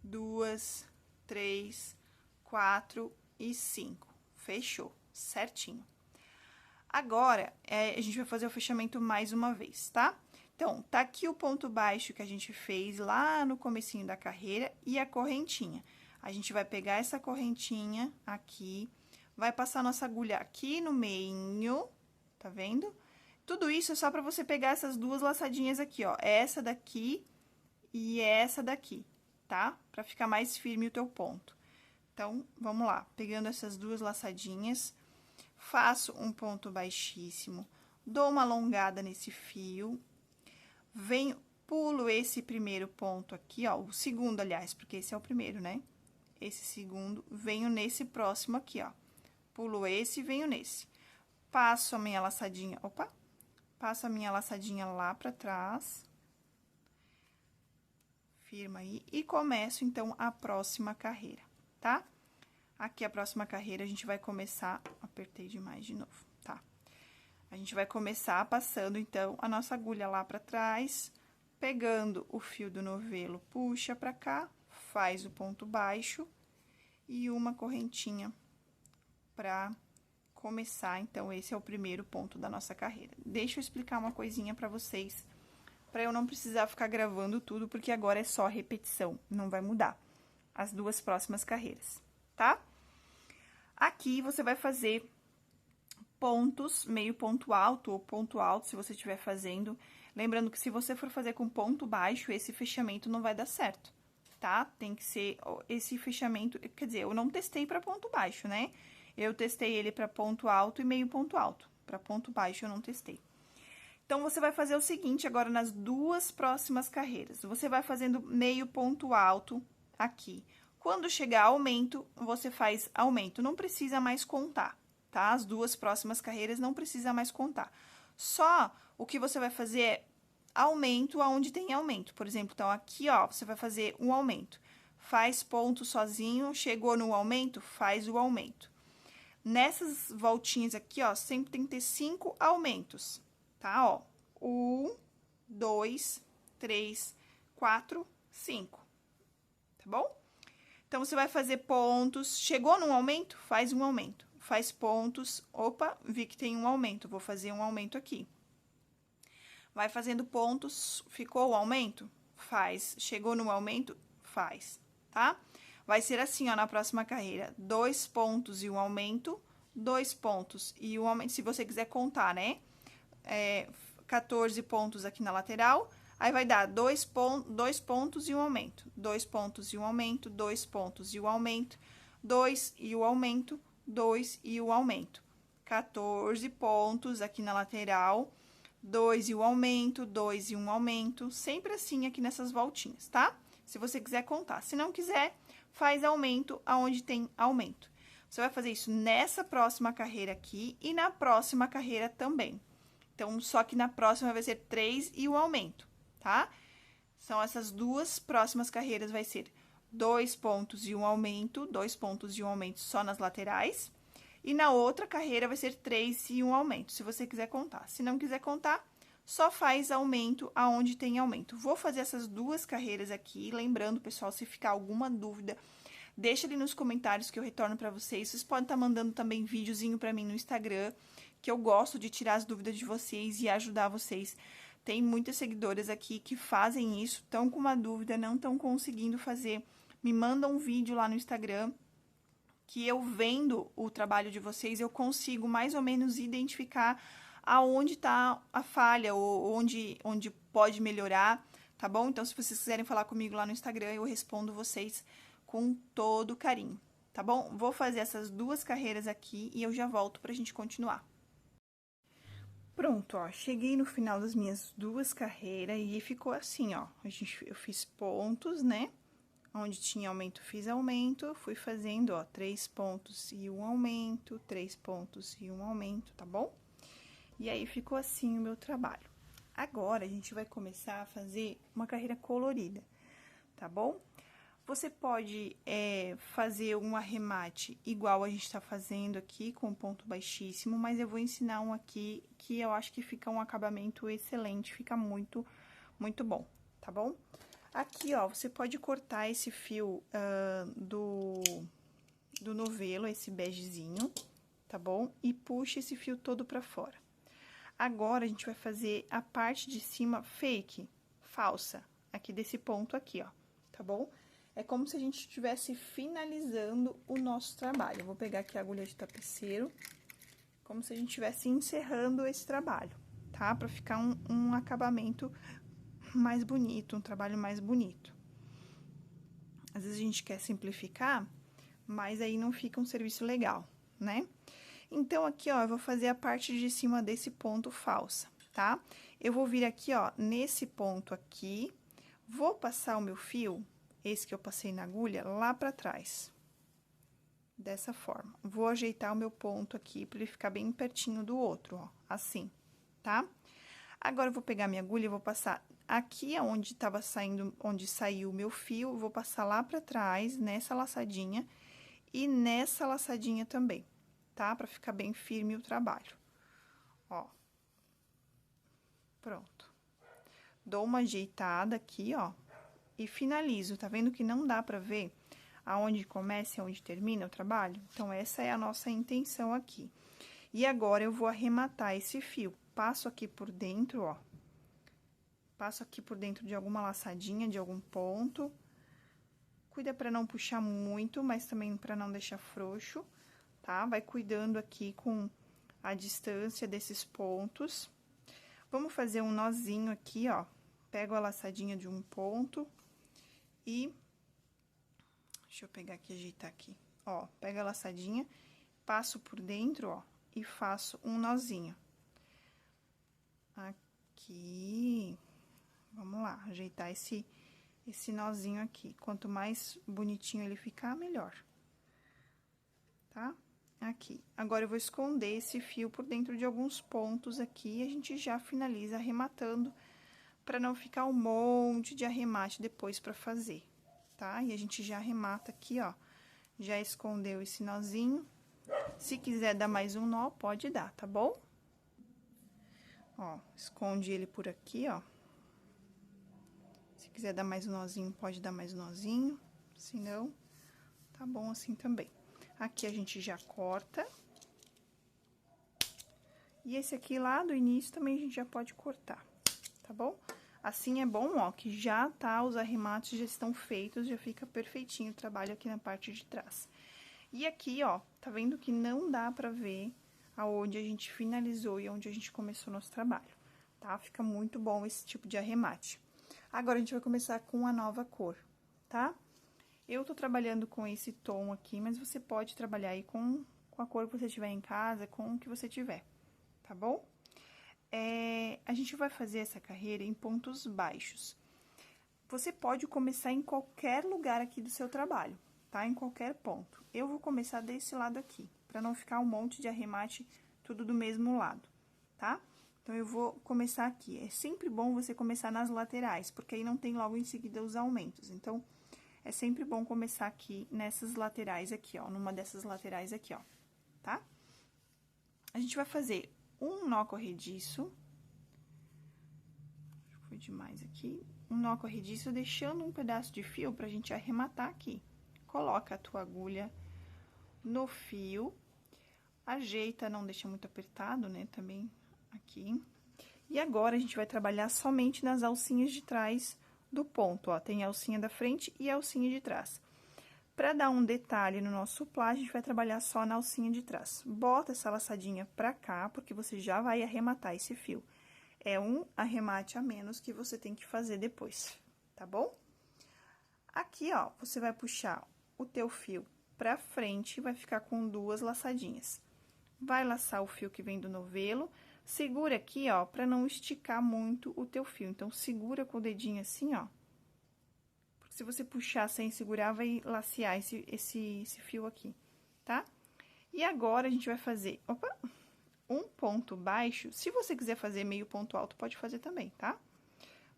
2, 3, 4 e 5. Fechou, certinho. Agora, a gente vai fazer o fechamento mais uma vez, tá? Então, tá aqui o ponto baixo que a gente fez lá no comecinho da carreira e a correntinha. A gente vai pegar essa correntinha aqui, vai passar nossa agulha aqui no meio, tá vendo? Tudo isso é só pra você pegar essas duas laçadinhas aqui, ó, essa daqui e essa daqui, tá? Pra ficar mais firme o teu ponto. Então, vamos lá, pegando essas duas laçadinhas, faço um ponto baixíssimo, dou uma alongada nesse fio, venho, pulo esse primeiro ponto aqui, ó, o segundo, aliás, porque esse é o primeiro, né? Esse segundo, venho nesse próximo aqui, ó, pulo esse e venho nesse. Passo a minha laçadinha, opa, passo a minha laçadinha lá pra trás, firma aí, e começo, então, a próxima carreira, tá? Aqui, a próxima carreira, a gente vai começar, apertei demais de novo, tá? A gente vai começar passando, então, a nossa agulha lá pra trás, pegando o fio do novelo, puxa pra cá, faz o ponto baixo e uma correntinha pra começar, então, esse é o primeiro ponto da nossa carreira. Deixa eu explicar uma coisinha pra vocês, pra eu não precisar ficar gravando tudo, porque agora é só repetição, não vai mudar as duas próximas carreiras, tá? Aqui, você vai fazer pontos, meio ponto alto ou ponto alto, se você estiver fazendo. Lembrando que se você for fazer com ponto baixo, esse fechamento não vai dar certo, tá? Tem que ser esse fechamento, quer dizer, eu não testei para ponto baixo, né? Eu testei ele para ponto alto e meio ponto alto. Para ponto baixo eu não testei. Então, você vai fazer o seguinte agora nas duas próximas carreiras. Você vai fazendo meio ponto alto aqui. Quando chegar aumento, você faz aumento. Não precisa mais contar, tá? As duas próximas carreiras não precisa mais contar. Só o que você vai fazer é aumento aonde tem aumento. Por exemplo, então, aqui, ó, você vai fazer um aumento. Faz ponto sozinho, chegou no aumento, faz o aumento. Nessas voltinhas aqui, ó, sempre tem que ter 5 aumentos, tá? Ó, 1, 2, 3, 4, 5, tá bom? Então, você vai fazer pontos, chegou num aumento, faz um aumento. Faz pontos, opa, vi que tem um aumento, vou fazer um aumento aqui. Vai fazendo pontos, ficou o aumento? Faz. Chegou no aumento? Faz, tá? Vai ser assim, ó, na próxima carreira, 2 pontos e um aumento, 2 pontos e um aumento, se você quiser contar, né? 14 pontos aqui na lateral, aí vai dar 2 pontos e um aumento, 2 pontos e um aumento, 2 pontos e um aumento, 2 e o aumento, 2 e o aumento. 14 pontos aqui na lateral, 2 e o aumento, 2 e um aumento, sempre assim aqui nessas voltinhas, tá? Se você quiser contar. Se não quiser, faz aumento aonde tem aumento. Você vai fazer isso nessa próxima carreira aqui e na próxima carreira também. Então, só que na próxima vai ser 3 e o aumento, tá? São essas duas próximas carreiras, vai ser 2 pontos e um aumento, 2 pontos e um aumento só nas laterais. E na outra carreira vai ser 3 e um aumento, se você quiser contar. Se não quiser contar, só faz aumento aonde tem aumento. Vou fazer essas duas carreiras aqui, lembrando, pessoal, se ficar alguma dúvida, deixa ali nos comentários que eu retorno pra vocês. Vocês podem estar mandando também videozinho pra mim no Instagram, que eu gosto de tirar as dúvidas de vocês e ajudar vocês. Tem muitas seguidoras aqui que fazem isso, estão com uma dúvida, não estão conseguindo fazer. Me mandam um vídeo lá no Instagram que eu vendo o trabalho de vocês, eu consigo mais ou menos identificar aonde tá a falha, ou onde pode melhorar, tá bom? Então, se vocês quiserem falar comigo lá no Instagram, eu respondo vocês com todo carinho, tá bom? Vou fazer essas 2 carreiras aqui e eu já volto pra gente continuar. Pronto, ó, cheguei no final das minhas 2 carreiras e ficou assim, ó. Eu fiz pontos, né? Onde tinha aumento, fiz aumento, fui fazendo, ó, 3 pontos e um aumento, 3 pontos e um aumento, tá bom? E aí, ficou assim o meu trabalho. Agora, a gente vai começar a fazer uma carreira colorida, tá bom? Você pode fazer um arremate igual a gente tá fazendo aqui, com ponto baixíssimo, mas eu vou ensinar um aqui que eu acho que fica um acabamento excelente, fica muito, muito bom, tá bom? Aqui, ó, você pode cortar esse fio do novelo, esse begezinho, tá bom? E puxa esse fio todo pra fora. Agora, a gente vai fazer a parte de cima fake, falsa, aqui desse ponto aqui, ó, tá bom? É como se a gente estivesse finalizando o nosso trabalho. Eu vou pegar aqui a agulha de tapeceiro, como se a gente estivesse encerrando esse trabalho, tá? Pra ficar um acabamento mais bonito, um trabalho mais bonito. Às vezes a gente quer simplificar, mas aí não fica um serviço legal, né? Então, aqui, ó, eu vou fazer a parte de cima desse ponto falsa, tá? Eu vou vir aqui, ó, nesse ponto aqui, vou passar o meu fio, esse que eu passei na agulha, lá pra trás. Dessa forma. Vou ajeitar o meu ponto aqui, pra ele ficar bem pertinho do outro, ó, assim, tá? Agora, eu vou pegar minha agulha e vou passar aqui onde tava saindo, onde saiu o meu fio, vou passar lá pra trás, nessa laçadinha, e nessa laçadinha também, tá? Pra ficar bem firme o trabalho. Ó. Pronto. Dou uma ajeitada aqui, ó, e finalizo. Tá vendo que não dá pra ver aonde começa e aonde termina o trabalho? Então, essa é a nossa intenção aqui. E agora, eu vou arrematar esse fio. Passo aqui por dentro, ó. Passo aqui por dentro de alguma laçadinha, de algum ponto. Cuida pra não puxar muito, mas também pra não deixar frouxo, tá? Vai cuidando aqui com a distância desses pontos. Vamos fazer um nozinho aqui, ó. Pego a laçadinha de um ponto e... Deixa eu pegar aqui e ajeitar aqui. Ó, pego a laçadinha, passo por dentro, ó, e faço um nozinho. Aqui... Vamos lá, ajeitar esse nozinho aqui. Quanto mais bonitinho ele ficar, melhor. Tá? Aqui. Agora, eu vou esconder esse fio por dentro de alguns pontos aqui e a gente já finaliza arrematando pra não ficar um monte de arremate depois pra fazer, tá? E a gente já arremata aqui, ó. Já escondeu esse nozinho. Se quiser dar mais um nó, pode dar, tá bom? Ó, esconde ele por aqui, ó. Se quiser dar mais um nozinho, pode dar mais um nozinho. Se não, tá bom assim também. Aqui a gente já corta. E esse aqui lá do início também a gente já pode cortar, tá bom? Assim é bom, ó, que já tá, os arremates já estão feitos, já fica perfeitinho o trabalho aqui na parte de trás. E aqui, ó, tá vendo que não dá pra ver aonde a gente finalizou e onde a gente começou nosso trabalho, tá? Fica muito bom esse tipo de arremate. Agora, a gente vai começar com a nova cor, tá? Eu tô trabalhando com esse tom aqui, mas você pode trabalhar aí com a cor que você tiver em casa, com o que você tiver, tá bom? A gente vai fazer essa carreira em pontos baixos. Você pode começar em qualquer lugar aqui do seu trabalho, tá? Em qualquer ponto. Eu vou começar desse lado aqui, pra não ficar um monte de arremate tudo do mesmo lado, tá? Então, eu vou começar aqui. É sempre bom você começar nas laterais, porque aí não tem logo em seguida os aumentos. Então, é sempre bom começar aqui nessas laterais aqui, ó. Numa dessas laterais aqui, ó, tá? A gente vai fazer um nó corrediço. Foi demais aqui. Um nó corrediço, deixando um pedaço de fio pra gente arrematar aqui. Coloca a tua agulha no fio. Ajeita, não deixa muito apertado, né, também aqui. E agora, a gente vai trabalhar somente nas alcinhas de trás do ponto, ó. Tem a alcinha da frente e a alcinha de trás. Para dar um detalhe no nosso suplá, a gente vai trabalhar só na alcinha de trás. Bota essa laçadinha pra cá, porque você já vai arrematar esse fio. É um arremate a menos que você tem que fazer depois, tá bom? Aqui, ó, você vai puxar o teu fio pra frente e vai ficar com 2 laçadinhas. Vai laçar o fio que vem do novelo, segura aqui, ó, pra não esticar muito o teu fio. Então, segura com o dedinho assim, ó. Porque se você puxar sem segurar, vai lacear esse fio aqui, tá? E agora, a gente vai fazer, opa, um ponto baixo. Se você quiser fazer meio ponto alto, pode fazer também, tá?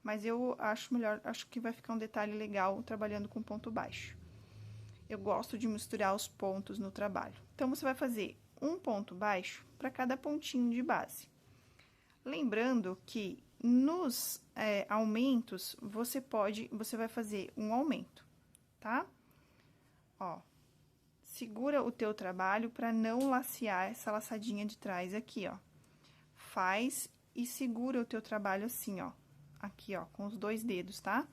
Mas eu acho melhor, acho que vai ficar um detalhe legal trabalhando com ponto baixo. Eu gosto de misturar os pontos no trabalho. Então, você vai fazer um ponto baixo para cada pontinho de base. Lembrando que nos aumentos, você vai fazer um aumento, tá? Ó, segura o teu trabalho para não lacear essa laçadinha de trás aqui, ó. Faz e segura o teu trabalho assim, ó. Aqui, ó, com os 2 dedos, tá?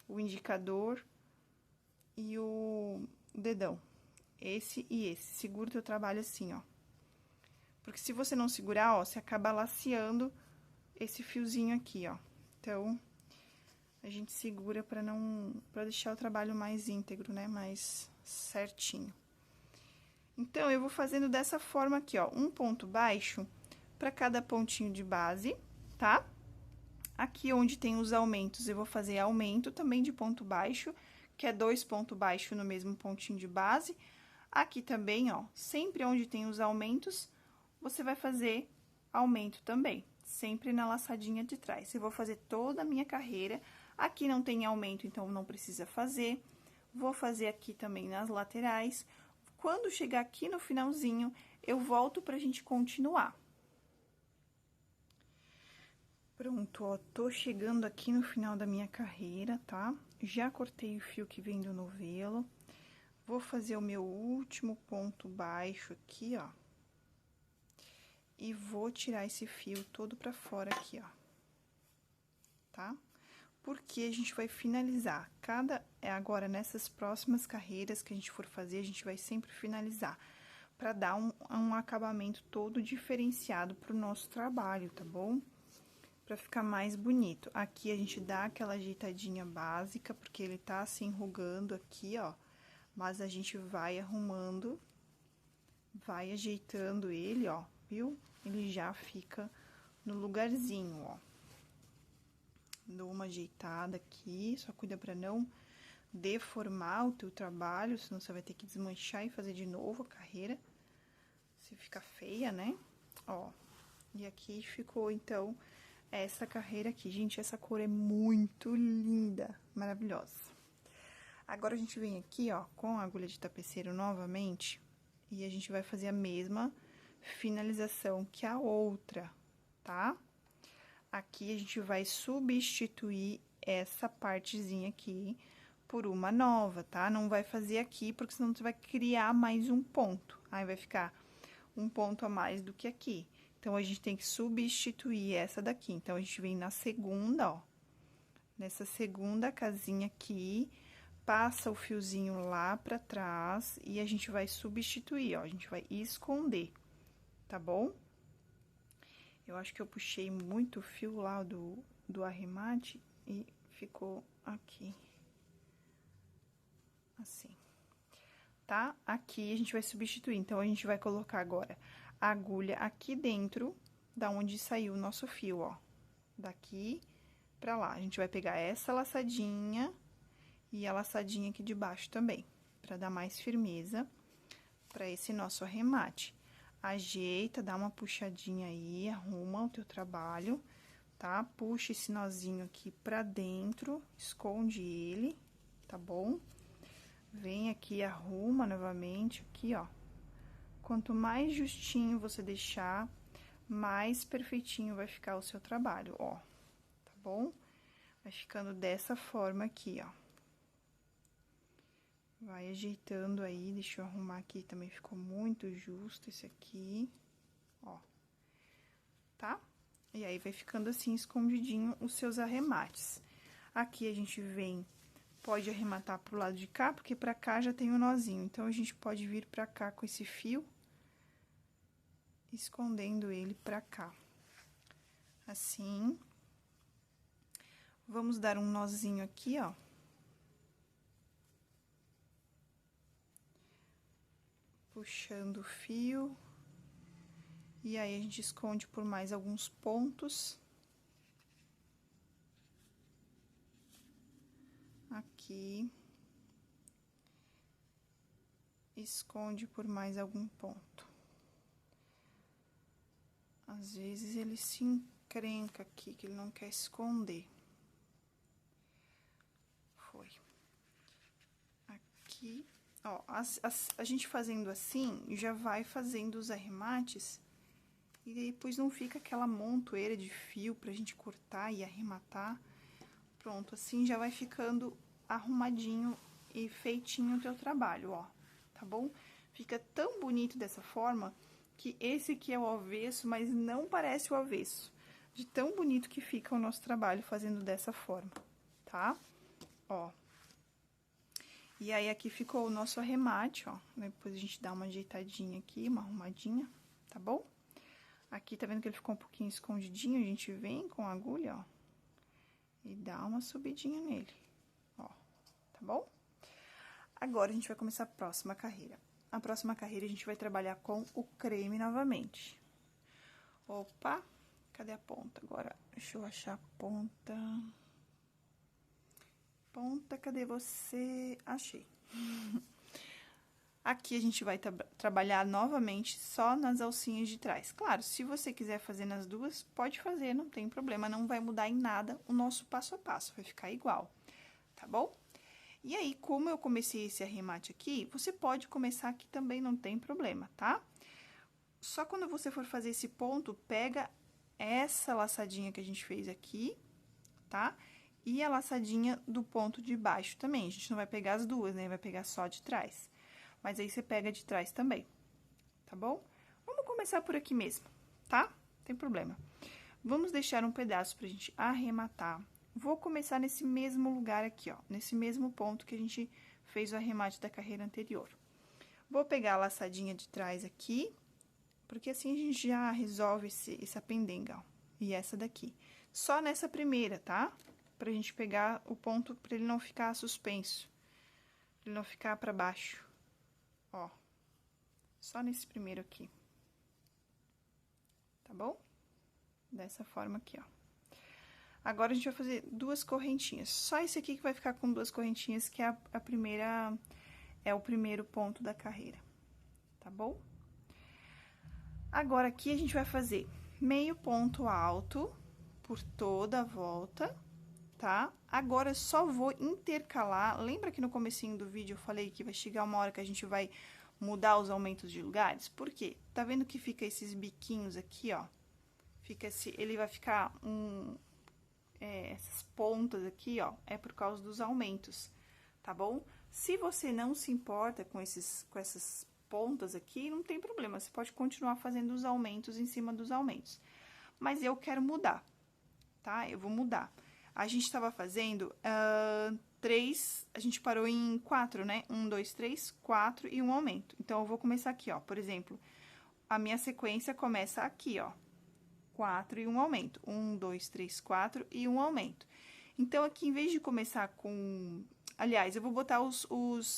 O indicador e o dedão. Esse e esse. Segura o teu trabalho assim, ó. Porque se você não segurar, ó, você acaba laceando esse fiozinho aqui, ó. Então, a gente segura pra deixar o trabalho mais íntegro, né? Mais certinho. Então, eu vou fazendo dessa forma aqui, ó. Um ponto baixo pra cada pontinho de base, tá? Aqui onde tem os aumentos, eu vou fazer aumento também de ponto baixo, que é 2 pontos baixos no mesmo pontinho de base. Aqui também, ó, sempre onde tem os aumentos, você vai fazer aumento também, sempre na laçadinha de trás. Eu vou fazer toda a minha carreira, aqui não tem aumento, então não precisa fazer. Vou fazer aqui também nas laterais. Quando chegar aqui no finalzinho, eu volto pra gente continuar. Pronto, ó, tô chegando aqui no final da minha carreira, tá? Já cortei o fio que vem do novelo. Vou fazer o meu último ponto baixo aqui, ó. E vou tirar esse fio todo pra fora aqui, ó. Tá? Porque a gente vai finalizar agora, nessas próximas carreiras que a gente for fazer, a gente vai sempre finalizar. Pra dar um acabamento todo diferenciado pro nosso trabalho, tá bom? Pra ficar mais bonito. Aqui a gente dá aquela ajeitadinha básica, porque ele tá se enrugando aqui, ó. Mas a gente vai arrumando, vai ajeitando ele, ó, viu? Ele já fica no lugarzinho, ó. Dou uma ajeitada aqui, só cuida pra não deformar o teu trabalho, senão você vai ter que desmanchar e fazer de novo a carreira. Se fica feia, né? Ó, e aqui ficou, então, essa carreira aqui. Gente, essa cor é muito linda, maravilhosa. Agora, a gente vem aqui, ó, com a agulha de tapeceiro novamente, e a gente vai fazer a mesma finalização que a outra, tá? Aqui, a gente vai substituir essa partezinha aqui por uma nova, tá? Não vai fazer aqui, porque senão você vai criar mais um ponto. Aí, vai ficar um ponto a mais do que aqui. Então, a gente tem que substituir essa daqui. Então, a gente vem na segunda, ó. Nessa segunda casinha aqui, passa o fiozinho lá pra trás e a gente vai substituir, ó. A gente vai esconder, tá bom? Eu acho que eu puxei muito fio lá do arremate e ficou aqui. Assim. Tá? Aqui a gente vai substituir. Então, a gente vai colocar agora a agulha aqui dentro da onde saiu o nosso fio, ó. Daqui pra lá. A gente vai pegar essa laçadinha e a laçadinha aqui de baixo também, pra dar mais firmeza pra esse nosso arremate. Ajeita, dá uma puxadinha aí, arruma o teu trabalho, tá? Puxa esse nozinho aqui pra dentro, esconde ele, tá bom? Vem aqui, arruma novamente aqui, ó. Quanto mais justinho você deixar, mais perfeitinho vai ficar o seu trabalho, ó. Tá bom? Vai ficando dessa forma aqui, ó. Vai ajeitando aí, deixa eu arrumar aqui, também ficou muito justo esse aqui, ó. Tá? E aí, vai ficando assim, escondidinho os seus arremates. Aqui, a gente vem pode arrematar pro lado de cá, porque pra cá já tem o nozinho. Então, a gente pode vir pra cá com esse fio, escondendo ele pra cá. Assim. Vamos dar um nozinho aqui, ó. Puxando o fio. E aí, a gente esconde por mais alguns pontos. Aqui. Esconde por mais algum ponto. Às vezes, ele se encrenca aqui, que ele não quer esconder. Foi. Aqui, ó, a gente fazendo assim, já vai fazendo os arremates, e depois não fica aquela montoeira de fio pra gente cortar e arrematar. Pronto, assim já vai ficando arrumadinho e feitinho o teu trabalho, ó, tá bom? Fica tão bonito dessa forma que esse aqui é o avesso, mas não parece o avesso, de tão bonito que fica o nosso trabalho fazendo dessa forma, tá? Ó. E aí, aqui ficou o nosso arremate, ó. Depois a gente dá uma ajeitadinha aqui, uma arrumadinha, tá bom? Aqui, tá vendo que ele ficou um pouquinho escondidinho? A gente vem com a agulha, ó, e dá uma subidinha nele, ó, tá bom? Agora, a gente vai começar a próxima carreira. A próxima carreira, a gente vai trabalhar com o creme novamente. Opa, cadê a ponta? Agora, deixa eu achar a ponta. Ponta, cadê você? Achei. Aqui, a gente vai trabalhar novamente só nas alcinhas de trás. Claro, se você quiser fazer nas duas, pode fazer, não tem problema. Não vai mudar em nada o nosso passo a passo, vai ficar igual, tá bom? E aí, como eu comecei esse arremate aqui, você pode começar aqui também, não tem problema, tá? Só quando você for fazer esse ponto, pega essa laçadinha que a gente fez aqui, tá? E a laçadinha do ponto de baixo também. A gente não vai pegar as duas, né? Vai pegar só de trás. Mas aí, você pega de trás também, tá bom? Vamos começar por aqui mesmo, tá? Não tem problema. Vamos deixar um pedaço pra gente arrematar. Vou começar nesse mesmo lugar aqui, ó. Nesse mesmo ponto que a gente fez o arremate da carreira anterior. Vou pegar a laçadinha de trás aqui, porque assim a gente já resolve essa pendenga, ó. E essa daqui. Só nessa primeira, tá? Pra gente pegar o ponto, pra ele não ficar suspenso. Pra ele não ficar pra baixo. Ó. Só nesse primeiro aqui. Tá bom? Dessa forma aqui, ó. Agora, a gente vai fazer duas correntinhas. Só esse aqui que vai ficar com duas correntinhas, que é a primeira, é o primeiro ponto da carreira, tá bom? Agora, aqui, a gente vai fazer meio ponto alto por toda a volta, tá? Agora, eu só vou intercalar, lembra que no comecinho do vídeo eu falei que vai chegar uma hora que a gente vai mudar os aumentos de lugares? Por quê? Tá vendo que fica esses biquinhos aqui, ó? Ele vai ficar essas pontas aqui, ó, é por causa dos aumentos, tá bom? Se você não se importa com essas pontas aqui, não tem problema, você pode continuar fazendo os aumentos em cima dos aumentos. Mas eu quero mudar, tá? Eu vou mudar. A gente tava fazendo a gente parou em 4, né? 1, 2, 3, 4 e um aumento. Então, eu vou começar aqui, ó, por exemplo, a minha sequência começa aqui, ó. 4 e um aumento. 1, 2, 3, 4 e um aumento. Então, aqui, em vez de começar com... Aliás, eu vou botar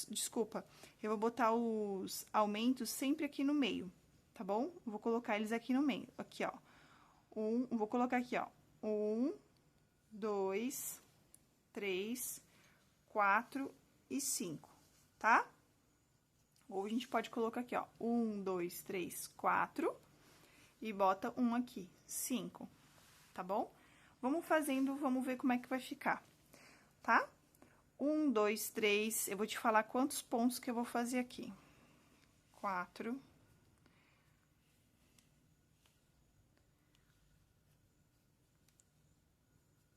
Desculpa, eu vou botar os aumentos sempre aqui no meio, tá bom? Eu vou colocar eles aqui no meio. Aqui, ó. Vou colocar aqui, ó. 1, 2, 3, 4 e 5, tá? Ou a gente pode colocar aqui, ó. 1, 2, 3, 4... E bota um aqui, 5, tá bom? Vamos fazendo, vamos ver como é que vai ficar, tá? 1, 2, 3, eu vou te falar quantos pontos que eu vou fazer aqui. 4.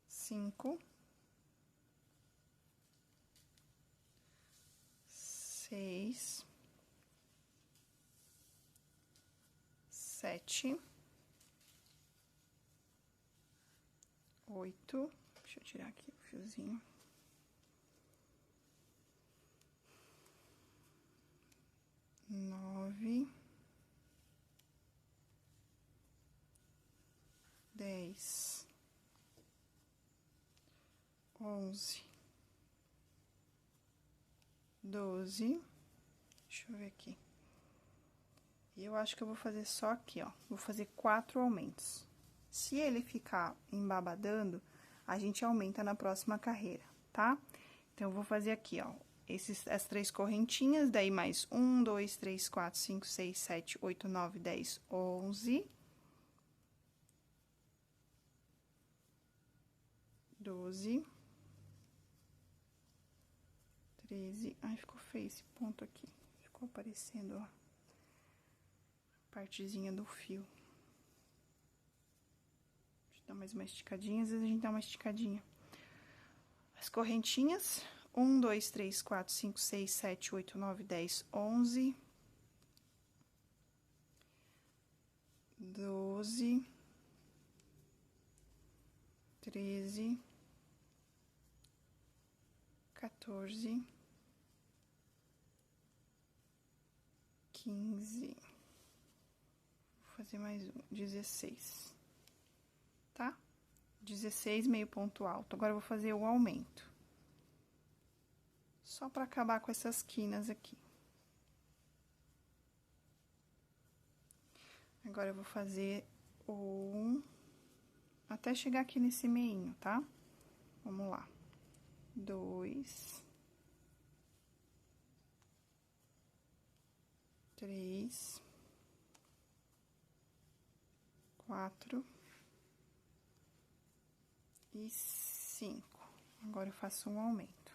5. 6. 7, 8, deixa eu tirar aqui o fiozinho. 9, 10, 11, 12, deixa eu ver aqui. E eu acho que eu vou fazer só aqui, ó, vou fazer 4 aumentos. Se ele ficar embabadando, a gente aumenta na próxima carreira, tá? Então, eu vou fazer aqui, ó, as 3 correntinhas, daí mais 1, 2, 3, 4, 5, 6, 7, 8, 9, 10, 11. 12. 13. Ai, ficou feio esse ponto aqui. Ficou aparecendo, ó, partezinha do fio. Deixa eu dar mais uma esticadinha, às vezes a gente dá uma esticadinha. As correntinhas, 1, 2, 3, 4, 5, 6, 7, 8, 9, 10, 11. 12. 13. 14. 15. Vou fazer mais um, 16. Tá? 16, meio ponto alto. Agora, eu vou fazer o aumento. Só pra acabar com essas quinas aqui. Agora, eu vou fazer um até chegar aqui nesse meinho, tá? Vamos lá. 2, 3, 4 e 5. Agora, eu faço um aumento.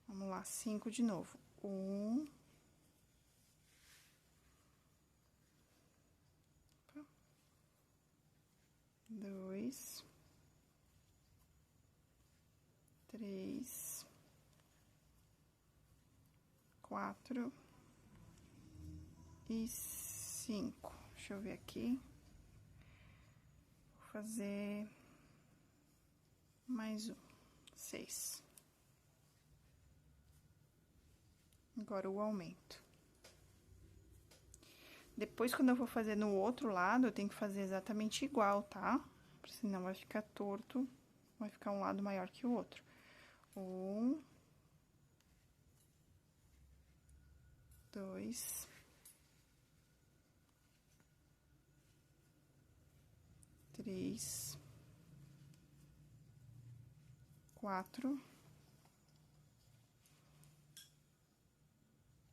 Vamos lá, 5 de novo. 1. 2. 3. 4. E 5. Deixa eu ver aqui. Vou fazer mais um. 6. Agora, o aumento. Depois, quando eu for fazer no outro lado, eu tenho que fazer exatamente igual, tá? Senão vai ficar torto, vai ficar um lado maior que o outro. 1, 2, 3, 4,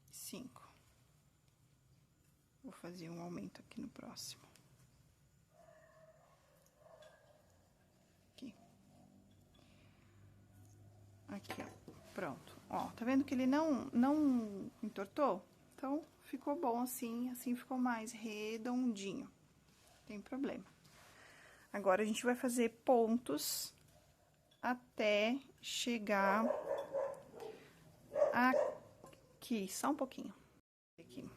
5. Vou fazer um aumento aqui no próximo. Aqui. Aqui, ó. Pronto. Ó, tá vendo que ele não entortou? Então, ficou bom assim ficou mais redondinho. Não tem problema. Agora, a gente vai fazer pontos até chegar aqui, só um pouquinho. Aqui.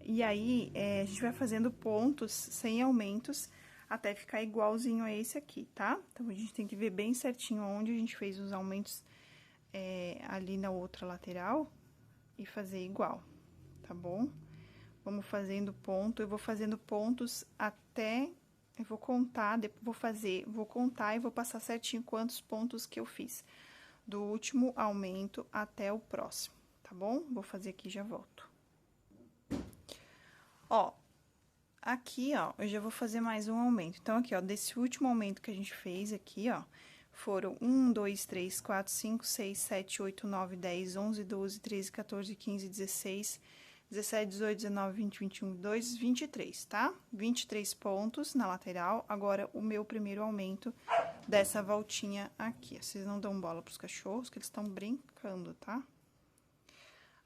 E aí, a gente vai fazendo pontos sem aumentos até ficar igualzinho a esse aqui, tá? Então, a gente tem que ver bem certinho onde a gente fez os aumentos ali na outra lateral e fazer igual, tá bom? Vamos fazendo ponto, eu vou fazendo pontos até, eu vou contar, vou contar e vou passar certinho quantos pontos que eu fiz. Do último aumento até o próximo, tá bom? Vou fazer aqui e já volto. Ó, aqui, ó, eu já vou fazer mais um aumento. Então, aqui, ó, desse último aumento que a gente fez aqui, ó, foram 1, 2, 3, 4, 5, 6, 7, 8, 9, 10, 11, 12, 13, 14, 15, 16, 17, 18, 19, 20, 21, 22, 23, tá? 23 pontos na lateral. Agora, o meu primeiro aumento dessa voltinha aqui. Vocês não dão bola pros cachorros, que eles estão brincando, tá?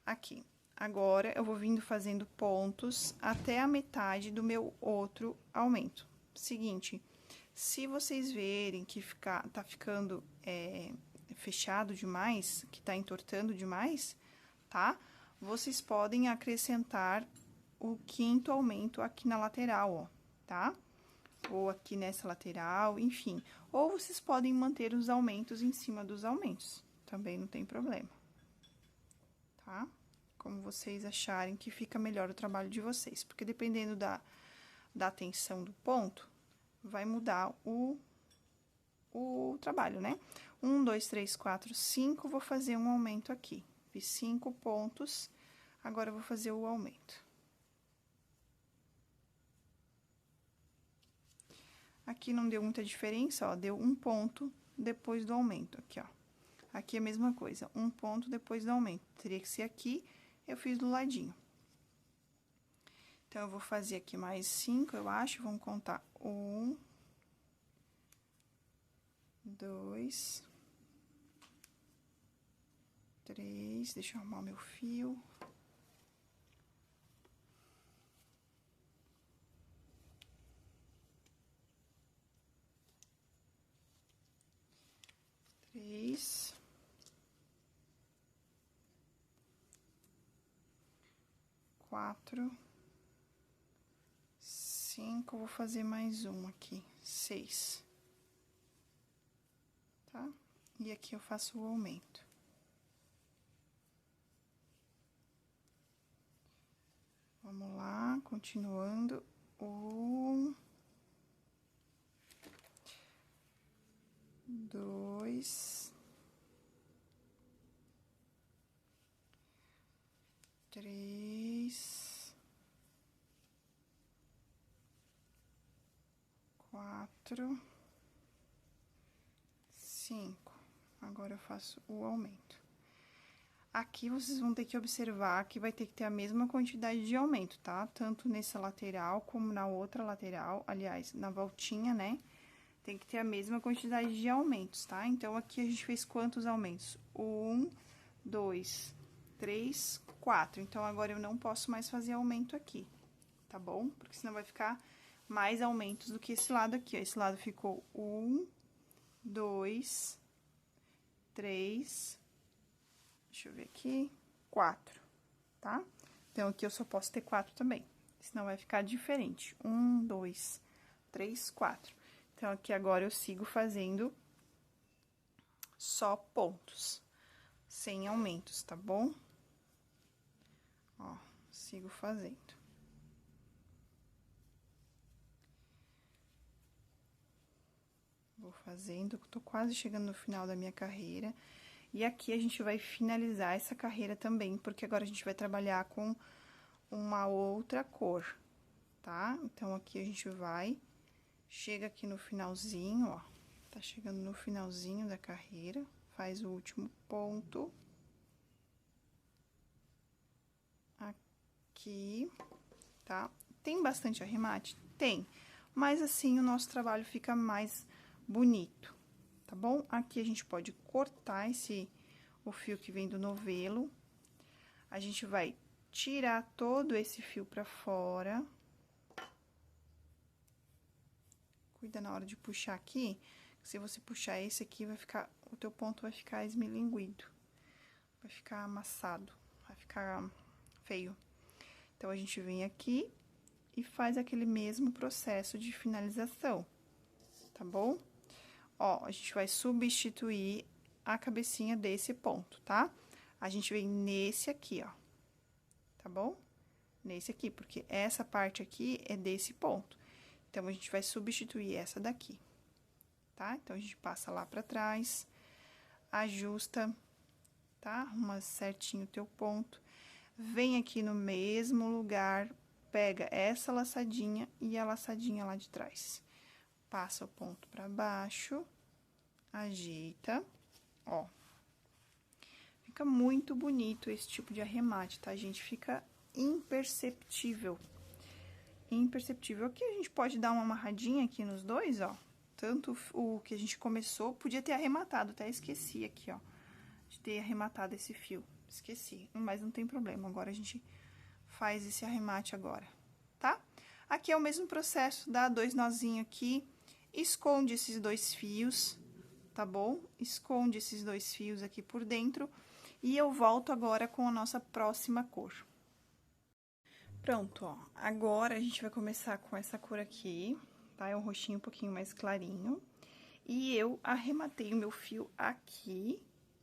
Aqui. Agora, eu vou vindo fazendo pontos até a metade do meu outro aumento. Seguinte, se vocês verem que tá ficando fechado demais, que tá entortando demais, tá? Vocês podem acrescentar o quinto aumento aqui na lateral, ó, tá? Ou aqui nessa lateral, enfim. Ou vocês podem manter os aumentos em cima dos aumentos, também não tem problema, tá? Como vocês acharem que fica melhor o trabalho de vocês, porque dependendo da tensão do ponto, vai mudar o trabalho, né? 1, 2, 3, 4, 5, vou fazer um aumento aqui. Fiz 5 pontos, agora eu vou fazer o aumento. Aqui não deu muita diferença, ó, deu um ponto depois do aumento, aqui, ó. Aqui é a mesma coisa, um ponto depois do aumento. Teria que ser aqui, eu fiz do ladinho. Então, eu vou fazer aqui mais 5, eu acho, vamos contar 1, 2, 3, deixa eu arrumar meu fio. 3, 4, 5, vou fazer mais um aqui, 6, tá? E aqui eu faço o aumento. Vamos lá, continuando. 1, 2, 3, 4, 5. Agora eu faço o aumento. Aqui vocês vão ter que observar que vai ter que ter a mesma quantidade de aumento, tá? Tanto nessa lateral como na outra lateral, aliás, na voltinha, né? Tem que ter a mesma quantidade de aumentos, tá? Então, aqui a gente fez quantos aumentos? 1, 2, 3, 4. Então, agora eu não posso mais fazer aumento aqui, tá bom? Porque senão vai ficar mais aumentos do que esse lado aqui, ó. Esse lado ficou 1, 2, 3, deixa eu ver aqui, 4, tá? Então, aqui eu só posso ter 4 também, senão vai ficar diferente. 1, 2, 3, 4. Então, aqui agora eu sigo fazendo só pontos, sem aumentos, tá bom? Ó, sigo fazendo. Vou fazendo, tô quase chegando no final da minha carreira. E aqui a gente vai finalizar essa carreira também, porque agora a gente vai trabalhar com uma outra cor, tá? Então, aqui a gente vai, chega aqui no finalzinho, ó, tá chegando no finalzinho da carreira, faz o último ponto. Aqui, tá? Tem bastante arremate? Tem, mas assim o nosso trabalho fica mais bonito, tá bom? Aqui a gente pode cortar o fio que vem do novelo. A gente vai tirar todo esse fio pra fora. Cuida na hora de puxar aqui, se você puxar esse aqui, o teu ponto vai ficar esmilinguido. Vai ficar amassado, vai ficar feio. Então, a gente vem aqui e faz aquele mesmo processo de finalização, tá bom? Ó, a gente vai substituir a cabecinha desse ponto, tá? A gente vem nesse aqui, ó, tá bom? Nesse aqui, porque essa parte aqui é desse ponto. Então, a gente vai substituir essa daqui, tá? Então, a gente passa lá pra trás, ajusta, tá? Arruma certinho o teu ponto. Vem aqui no mesmo lugar, pega essa laçadinha e a laçadinha lá de trás. Passa o ponto pra baixo, ajeita, ó. Fica muito bonito esse tipo de arremate, tá, gente? Fica imperceptível. Imperceptível. Aqui a gente pode dar uma amarradinha aqui nos dois, ó. Tanto o que a gente começou, podia ter arrematado, até esqueci aqui, ó. De ter arrematado esse fio. Esqueci, mas não tem problema, agora a gente faz esse arremate agora, tá? Aqui é o mesmo processo, dá 2 nozinhos aqui, esconde esses 2 fios, tá bom? Esconde esses 2 fios aqui por dentro, e eu volto agora com a nossa próxima cor. Pronto, ó. Agora a gente vai começar com essa cor aqui, tá? É um roxinho um pouquinho mais clarinho. E eu arrematei o meu fio aqui,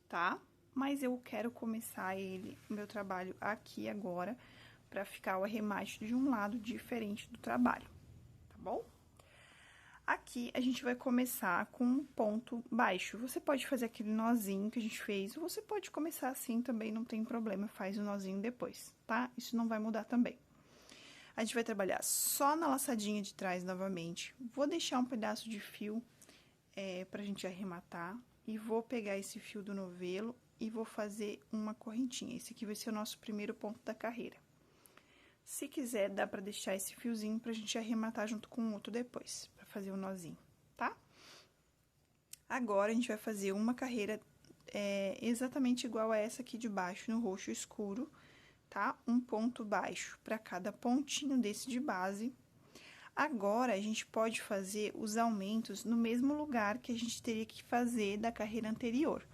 tá? Mas eu quero começar o meu trabalho aqui agora, pra ficar o arremate de um lado diferente do trabalho, tá bom? Aqui, a gente vai começar com um ponto baixo. Você pode fazer aquele nozinho que a gente fez, ou você pode começar assim também, não tem problema, faz o nozinho depois, tá? Isso não vai mudar também. A gente vai trabalhar só na laçadinha de trás novamente. Vou deixar um pedaço de fio pra gente arrematar. E vou pegar esse fio do novelo e vou fazer uma correntinha. Esse aqui vai ser o nosso primeiro ponto da carreira. Se quiser, dá pra deixar esse fiozinho pra gente arrematar junto com o outro depois, pra fazer o nozinho, tá? Agora, a gente vai fazer uma carreira exatamente igual a essa aqui de baixo, no roxo escuro, tá? Um ponto baixo pra cada pontinho desse de base. Agora, a gente pode fazer os aumentos no mesmo lugar que a gente teria que fazer da carreira anterior,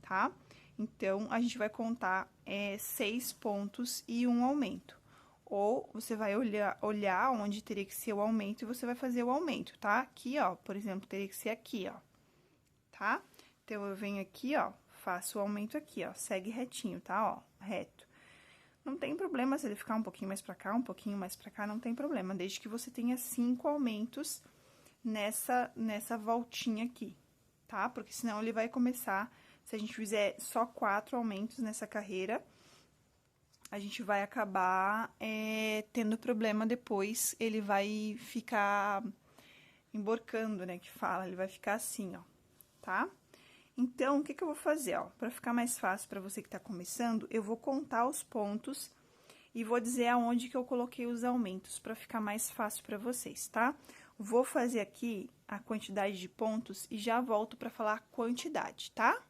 tá? Então, a gente vai contar 6 pontos e um aumento. Ou você vai olhar onde teria que ser o aumento e você vai fazer o aumento, tá? Aqui, ó, por exemplo, teria que ser aqui, ó, tá? Então, eu venho aqui, ó, faço o aumento aqui, ó, segue retinho, tá? Ó, reto. Não tem problema se ele ficar um pouquinho mais pra cá, um pouquinho mais pra cá, não tem problema, desde que você tenha 5 aumentos nessa voltinha aqui, tá? Porque senão ele vai começar, se a gente fizer só 4 aumentos nessa carreira, a gente vai acabar tendo problema depois, ele vai ficar emborcando, né, que fala, ele vai ficar assim, ó, tá? Então, o que que eu vou fazer, ó? Pra ficar mais fácil pra você que tá começando, eu vou contar os pontos e vou dizer aonde que eu coloquei os aumentos, pra ficar mais fácil pra vocês, tá? Vou fazer aqui a quantidade de pontos e já volto pra falar a quantidade, tá?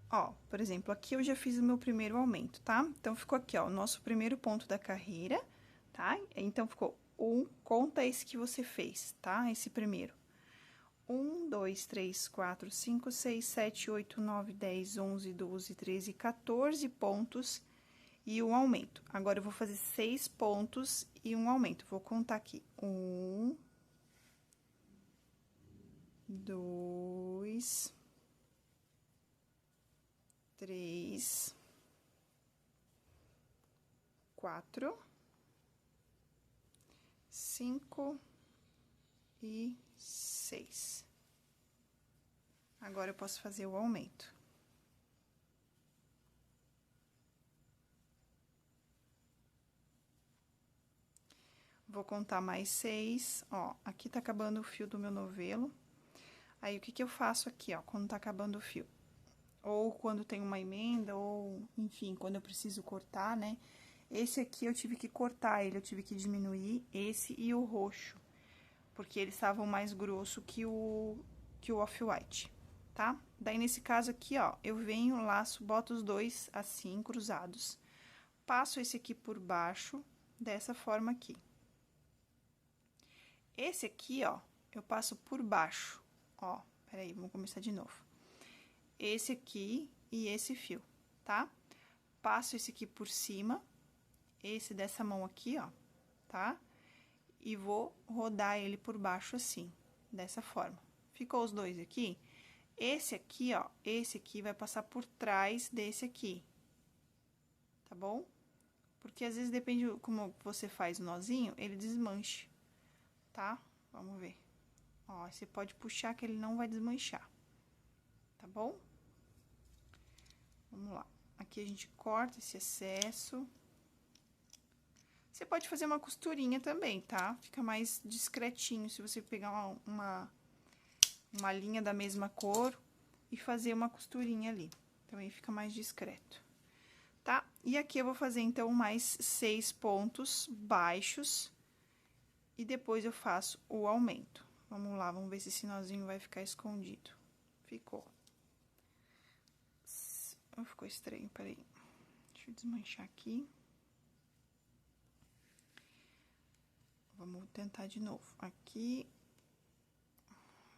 Ó, por exemplo, aqui eu já fiz o meu primeiro aumento, tá? Então, ficou aqui, ó, o nosso primeiro ponto da carreira, tá? Então, ficou conta esse que você fez, tá? Esse primeiro. 1, 2, 3, 4, 5, 6, 7, 8, 9, 10, 11, 12, 13, 14 pontos e um aumento. Agora, eu vou fazer 6 pontos e um aumento. Vou contar aqui. 1, 2, 3, 4, 5 e 6. Agora, eu posso fazer o aumento. Vou contar mais 6, ó, aqui tá acabando o fio do meu novelo. Aí, o que que eu faço aqui, ó, quando tá acabando o fio? Ou quando tem uma emenda, ou, enfim, quando eu preciso cortar, né? Esse aqui eu tive que cortar ele, eu tive que diminuir esse e o roxo, porque eles estavam mais grosso que o off-white, tá? Daí, nesse caso aqui, ó, eu venho, laço, boto os dois assim, cruzados, passo esse aqui por baixo, dessa forma aqui. Esse aqui, ó, eu passo por baixo, ó, peraí, vamos começar de novo. Esse aqui e esse fio, tá? Passo esse aqui por cima, esse dessa mão aqui, ó, tá? E vou rodar ele por baixo assim, dessa forma. Ficou os dois aqui? Esse aqui, ó, esse aqui vai passar por trás desse aqui, tá bom? Porque às vezes depende como você faz o nozinho, ele desmanche, tá? Vamos ver. Ó, você pode puxar que ele não vai desmanchar, tá bom? Vamos lá. Aqui a gente corta esse excesso. Você pode fazer uma costurinha também, tá? Fica mais discretinho se você pegar uma linha da mesma cor e fazer uma costurinha ali. Também fica mais discreto, tá? E aqui eu vou fazer, então, mais 6 pontos baixos e depois eu faço o aumento. Vamos lá, vamos ver se esse nozinho vai ficar escondido. Ficou. Ficou estranho, peraí. Deixa eu desmanchar aqui. Vamos tentar de novo. Aqui.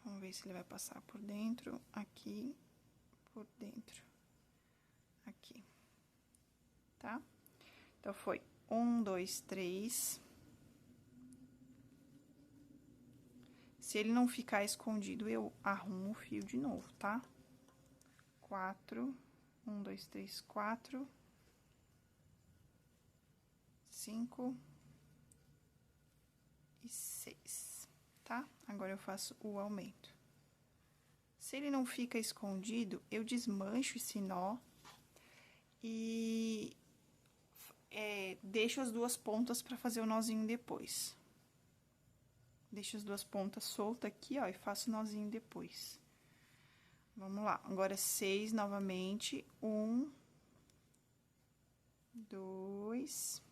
Vamos ver se ele vai passar por dentro. Aqui, por dentro. Aqui. Tá? Então, foi 1, 2, 3. Se ele não ficar escondido, eu arrumo o fio de novo, tá? 4, 1, 2, 3, 4, 5 e 6, tá? Agora, eu faço o aumento. Se ele não fica escondido, eu desmancho esse nó e deixo as duas pontas pra fazer o nozinho depois. Deixo as duas pontas soltas aqui, ó, e faço o nozinho depois. Vamos lá, agora 6 novamente. 1, 2,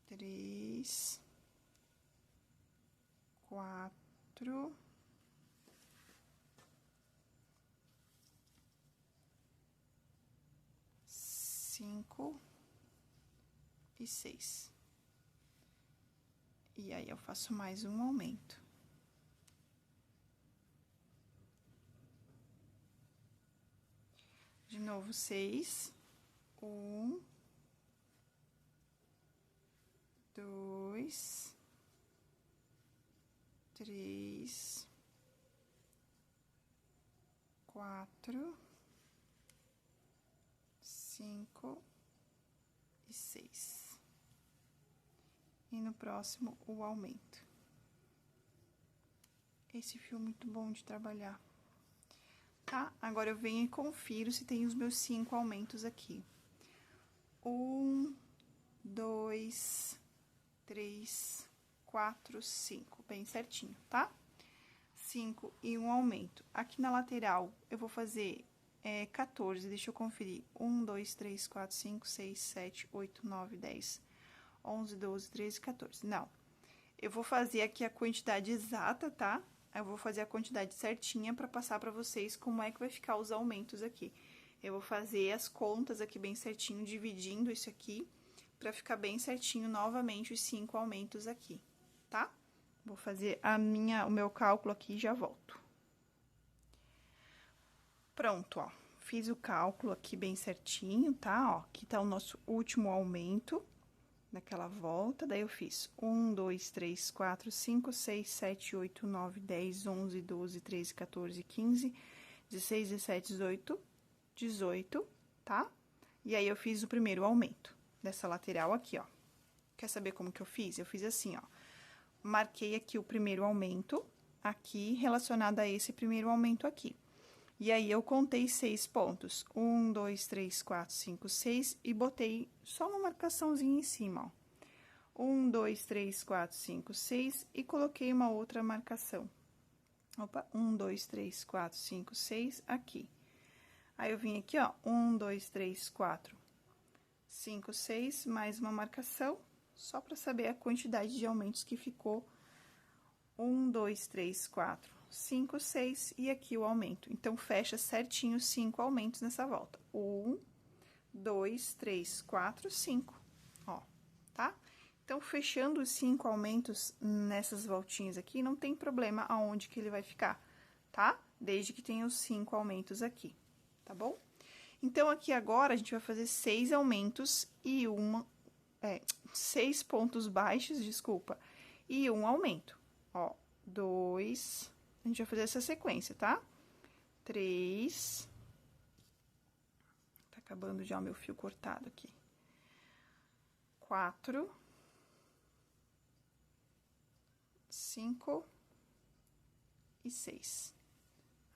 3, 4, 5 e 6. E aí, eu faço mais um aumento. De novo, 6. 1, 2, 3, 4, 5 e 6. E no próximo, o aumento. Esse fio é muito bom de trabalhar. Tá? Agora, eu venho e confiro se tem os meus 5 aumentos aqui. 1, 2, 3, 4, 5. Bem certinho, tá? 5 e um aumento. Aqui na lateral, eu vou fazer 14, deixa eu conferir. 1, 2, 3, 4, 5, 6, 7, 8, 9, 10, 11, 12, 13, 14. Não, eu vou fazer aqui a quantidade exata, tá? Eu vou fazer a quantidade certinha pra passar pra vocês como é que vai ficar os aumentos aqui. Eu vou fazer as contas aqui bem certinho, dividindo isso aqui, pra ficar bem certinho novamente os 5 aumentos aqui, tá? Vou fazer o meu cálculo aqui e já volto. Pronto, ó. Fiz o cálculo aqui bem certinho, tá? Ó, aqui tá o nosso último aumento daquela volta. Daí, eu fiz 1, 2, 3, 4, 5, 6, 7, 8, 9, 10, 11, 12, 13, 14, 15, 16, 17, 18, 18, tá? E aí, eu fiz o primeiro aumento dessa lateral aqui, ó. Quer saber como que eu fiz? Eu fiz assim, ó. Marquei aqui o primeiro aumento, aqui, relacionado a esse primeiro aumento aqui. E aí, eu contei 6 pontos. 1, 2, 3, 4, 5, 6, e botei só uma marcaçãozinha em cima, ó. 1, 2, 3, 4, 5, 6, e coloquei uma outra marcação. Opa, 1, 2, 3, 4, 5, 6, aqui. Aí, eu vim aqui, ó, 1, 2, 3, 4, 5, 6, mais uma marcação, só pra saber a quantidade de aumentos que ficou. 1, 2, 3, 4, 5, 6, e aqui o aumento. Então, fecha certinho 5 aumentos nessa volta. 1, 2, 3, 4, 5, ó, tá? Então, fechando os 5 aumentos nessas voltinhas aqui, não tem problema aonde que ele vai ficar, tá? Desde que tenha os 5 aumentos aqui, tá bom? Então, aqui agora, a gente vai fazer 6 aumentos e 6 pontos baixos, desculpa, e um aumento. Ó, 2, a gente vai fazer essa sequência, tá? 3, tá acabando já o meu fio cortado aqui. 4, 5 e 6.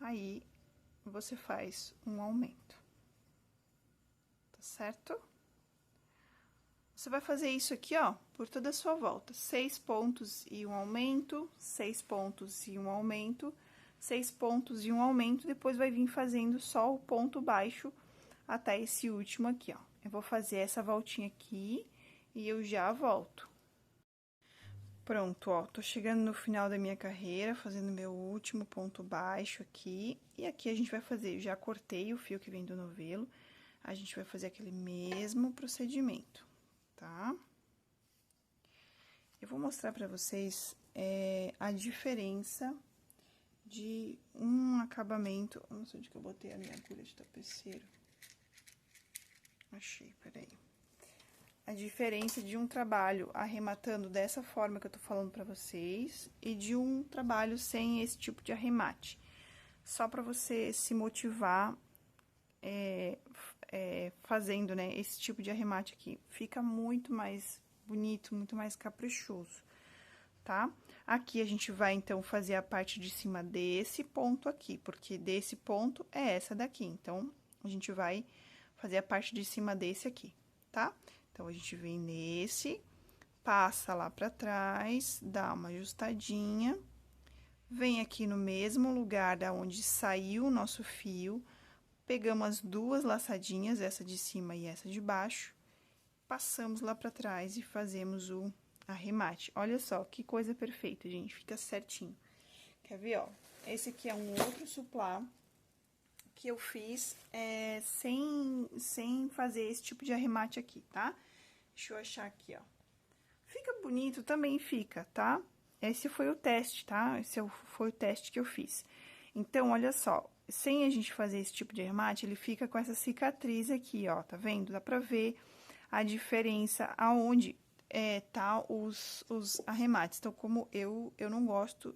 Aí, você faz um aumento, tá certo? Você vai fazer isso aqui, ó, por toda a sua volta. 6 pontos e um aumento, 6 pontos e um aumento, 6 pontos e um aumento, depois vai vir fazendo só o ponto baixo até esse último aqui, ó. Eu vou fazer essa voltinha aqui e eu já volto. Pronto, ó, tô chegando no final da minha carreira, fazendo meu último ponto baixo aqui. E aqui a gente vai fazer, já cortei o fio que vem do novelo, a gente vai fazer aquele mesmo procedimento, tá? Eu vou mostrar pra vocês a diferença de um acabamento... Não sei onde que eu botei a minha agulha de tapeceiro. Achei, peraí. a diferença de um trabalho arrematando dessa forma que eu tô falando pra vocês e de um trabalho sem esse tipo de arremate. Só pra você se motivar fazendo, né, esse tipo de arremate aqui. Fica muito mais bonito, muito mais caprichoso, tá? Aqui a gente vai, então, fazer a parte de cima desse ponto aqui, porque desse ponto é essa daqui. Então, a gente vai fazer a parte de cima desse aqui, tá? Então, a gente vem nesse, passa lá pra trás, dá uma ajustadinha, vem aqui no mesmo lugar da onde saiu o nosso fio, pegamos as duas laçadinhas, essa de cima e essa de baixo, passamos lá pra trás e fazemos o arremate. Olha só, que coisa perfeita, gente, fica certinho. Quer ver, ó? Esse aqui é um outro suplá que eu fiz sem fazer esse tipo de arremate aqui, tá? Deixa eu achar aqui, ó. Fica bonito, também fica, tá? Esse foi o teste, tá? Foi o teste que eu fiz. Então, olha só, sem a gente fazer esse tipo de arremate, ele fica com essa cicatriz aqui, ó, tá vendo? Dá pra ver a diferença aonde tá os arremates. Então, como eu não gosto,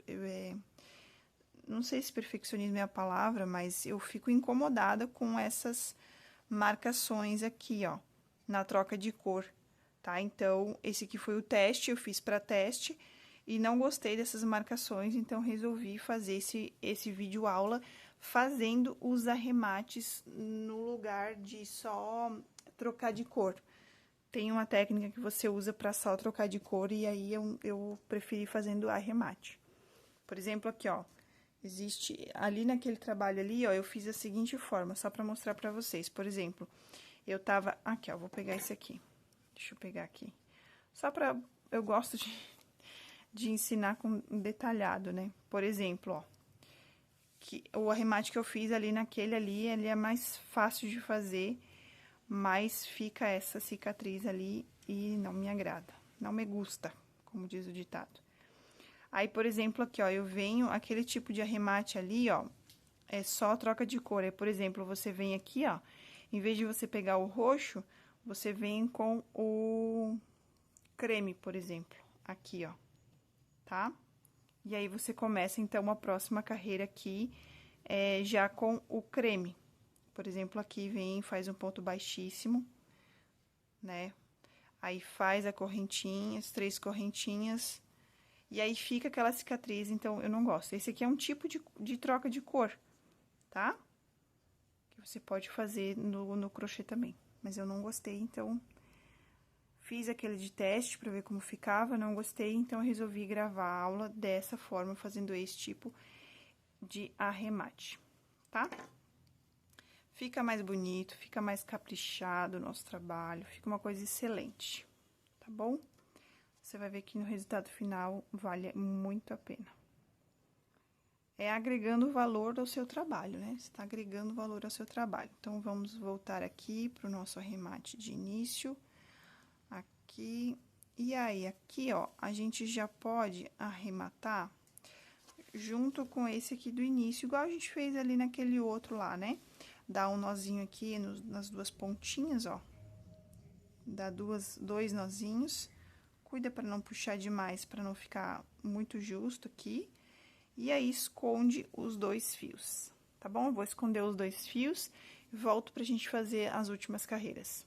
não sei se perfeccionismo é a palavra, mas eu fico incomodada com essas marcações aqui, ó, na troca de cor, tá? Então, esse aqui foi o teste, eu fiz para teste e não gostei dessas marcações, então resolvi fazer esse vídeo aula fazendo os arremates no lugar de só trocar de cor. Tem uma técnica que você usa para só trocar de cor e aí eu preferi fazendo arremate. Por exemplo, aqui, ó. Existe, ali naquele trabalho ali, ó, eu fiz da seguinte forma, só pra mostrar pra vocês. Por exemplo, eu tava... Aqui, ó, vou pegar esse aqui. Deixa eu pegar aqui. Só pra... Eu gosto de ensinar com detalhado, né? Por exemplo, ó. O arremate que eu fiz ali naquele ali, ele é mais fácil de fazer, mas fica essa cicatriz ali e não me agrada. Não me gusta, como diz o ditado. Aí, por exemplo, aqui, ó, eu venho, aquele tipo de arremate ali, ó, é só troca de cor. Aí, por exemplo, você vem aqui, ó, em vez de você pegar o roxo, você vem com o creme, por exemplo, aqui, ó, tá? E aí, você começa, então, a próxima carreira aqui, já com o creme. Por exemplo, aqui vem, faz um ponto baixíssimo, né? Aí, faz a correntinha, as 3 correntinhas... E aí, fica aquela cicatriz, então, eu não gosto. Esse aqui é um tipo de troca de cor, tá? Que você pode fazer no crochê também. Mas eu não gostei, então, fiz aquele de teste pra ver como ficava, não gostei, então, eu resolvi gravar a aula dessa forma, fazendo esse tipo de arremate, tá? Fica mais bonito, fica mais caprichado o nosso trabalho, fica uma coisa excelente, tá bom? Você vai ver que no resultado final vale muito a pena. É agregando valor ao seu trabalho, né? Você tá agregando valor ao seu trabalho. Então, vamos voltar aqui pro nosso arremate de início. Aqui. E aí, aqui, ó, a gente já pode arrematar junto com esse aqui do início, igual a gente fez ali naquele outro lá, né? Dá um nozinho aqui nas duas pontinhas, ó. Dá dois nozinhos. Cuida para não puxar demais, para não ficar muito justo aqui. E aí, esconde os 2 fios, tá bom? Eu vou esconder os 2 fios e volto pra gente fazer as últimas carreiras.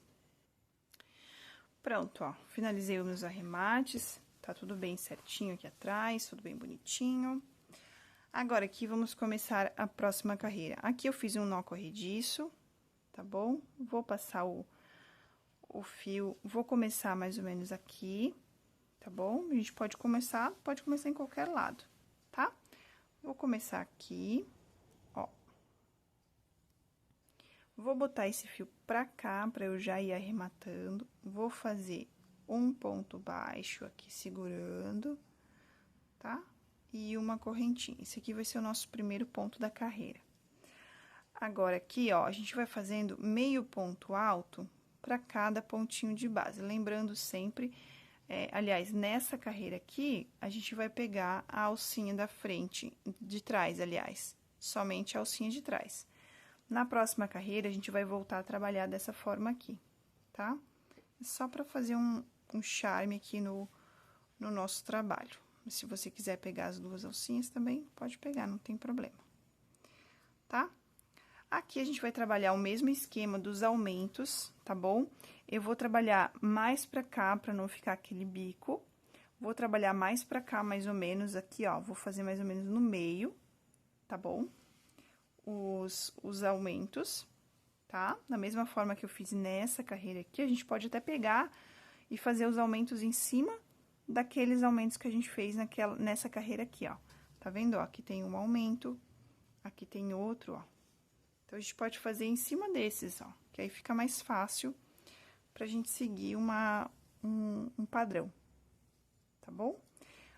Pronto, ó, finalizei os meus arremates, tá tudo bem certinho aqui atrás, tudo bem bonitinho. Agora, aqui, vamos começar a próxima carreira. Aqui, eu fiz um nó corrediço, tá bom? Vou passar o fio, vou começar mais ou menos aqui, tá bom? A gente pode começar em qualquer lado, tá? Vou começar aqui, ó. Vou botar esse fio pra cá, pra eu já ir arrematando. Vou fazer um ponto baixo aqui, segurando, tá? E uma correntinha. Esse aqui vai ser o nosso primeiro ponto da carreira. Agora, aqui, ó, a gente vai fazendo meio ponto alto pra cada pontinho de base. Lembrando sempre... aliás, nessa carreira aqui, a gente vai pegar a alcinha da frente, de trás, aliás, somente a alcinha de trás. Na próxima carreira, a gente vai voltar a trabalhar dessa forma aqui, tá? É só para fazer um charme aqui no nosso trabalho. Se você quiser pegar as duas alcinhas também, pode pegar, não tem problema. Tá? Aqui a gente vai trabalhar o mesmo esquema dos aumentos, tá bom? Eu vou trabalhar mais pra cá, pra não ficar aquele bico. Vou trabalhar mais pra cá, mais ou menos, aqui, ó. Vou fazer mais ou menos no meio, tá bom? Os aumentos, tá? Da mesma forma que eu fiz nessa carreira aqui, a gente pode até pegar e fazer os aumentos em cima daqueles aumentos que a gente fez nessa carreira aqui, ó. Tá vendo, ó? Aqui tem um aumento, aqui tem outro, ó. Então, a gente pode fazer em cima desses, ó, que aí fica mais fácil pra gente seguir um padrão, tá bom?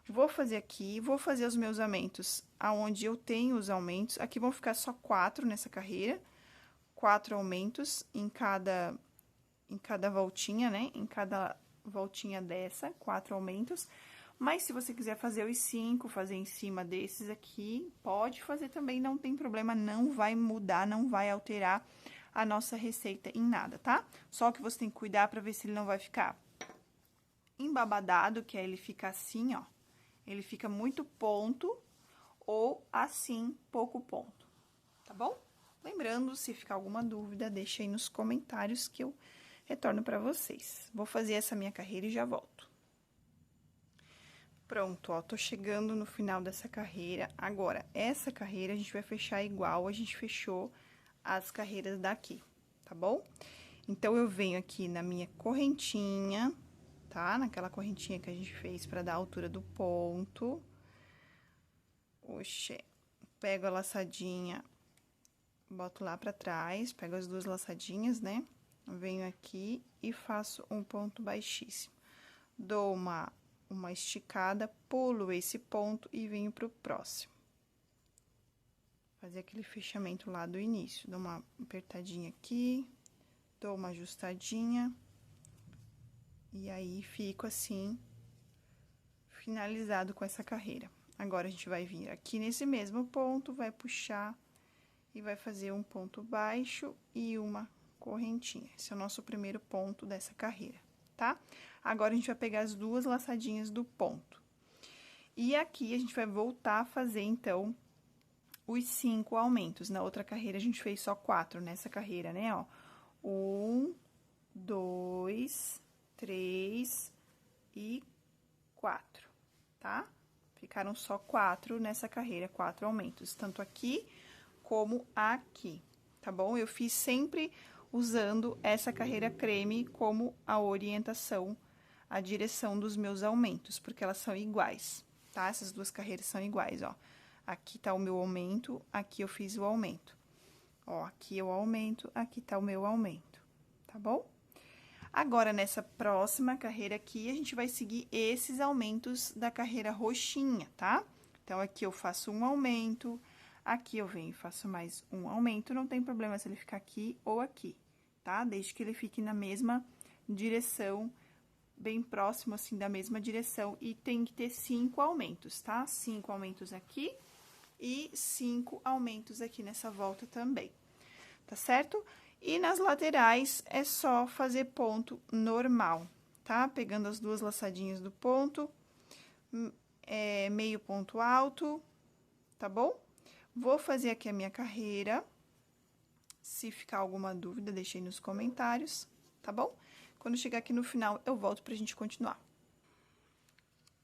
Vou fazer aqui, vou fazer os meus aumentos aonde eu tenho os aumentos. Aqui vão ficar só 4 nessa carreira, 4 aumentos em cada voltinha, né? Em cada voltinha dessa, 4 aumentos. Mas, se você quiser fazer os 5, fazer em cima desses aqui, pode fazer também, não tem problema, não vai mudar, não vai alterar a nossa receita em nada, tá? Só que você tem que cuidar pra ver se ele não vai ficar embabadado, que aí ele fica assim, ó. Ele fica muito ponto ou assim, pouco ponto, tá bom? Lembrando, se ficar alguma dúvida, deixa aí nos comentários que eu retorno pra vocês. Vou fazer essa minha carreira e já volto. Pronto, ó, tô chegando no final dessa carreira. Agora, essa carreira a gente vai fechar igual a gente fechou as carreiras daqui, tá bom? Então, eu venho aqui na minha correntinha, tá? Naquela correntinha que a gente fez pra dar a altura do ponto. Oxê, pego a laçadinha, boto lá pra trás, pego as duas laçadinhas, né? Venho aqui e faço um ponto baixíssimo. Dou uma esticada, pulo esse ponto e venho pro próximo. Fazer aquele fechamento lá do início. Dou uma apertadinha aqui, dou uma ajustadinha. E aí, fico assim, finalizado com essa carreira. Agora, a gente vai vir aqui nesse mesmo ponto, vai puxar e vai fazer um ponto baixo e uma correntinha. Esse é o nosso primeiro ponto dessa carreira, tá? Agora, a gente vai pegar as duas laçadinhas do ponto. E aqui, a gente vai voltar a fazer, então, os 5 aumentos. Na outra carreira, a gente fez só 4, nessa carreira, né, ó. 1, 2, 3 e 4, tá? Ficaram só 4 nessa carreira, 4 aumentos, tanto aqui como aqui, tá bom? Eu fiz sempre usando essa carreira creme como a orientação, a direção dos meus aumentos, porque elas são iguais, tá? Essas duas carreiras são iguais, ó. Aqui tá o meu aumento, aqui eu fiz o aumento. Ó, aqui é o aumento, aqui tá o meu aumento, tá bom? Agora, nessa próxima carreira aqui, a gente vai seguir esses aumentos da carreira roxinha, tá? Então, aqui eu faço um aumento, aqui eu venho e faço mais um aumento, não tem problema se ele ficar aqui ou aqui, tá? Desde que ele fique na mesma direção, bem próximo, assim, da mesma direção, e tem que ter 5 aumentos, tá? 5 aumentos aqui e 5 aumentos aqui nessa volta também, tá certo? E nas laterais, é só fazer ponto normal, tá? Pegando as duas laçadinhas do ponto, meio ponto alto, tá bom? Vou fazer aqui a minha carreira. Se ficar alguma dúvida, deixei nos comentários, tá bom? Quando chegar aqui no final, eu volto pra gente continuar.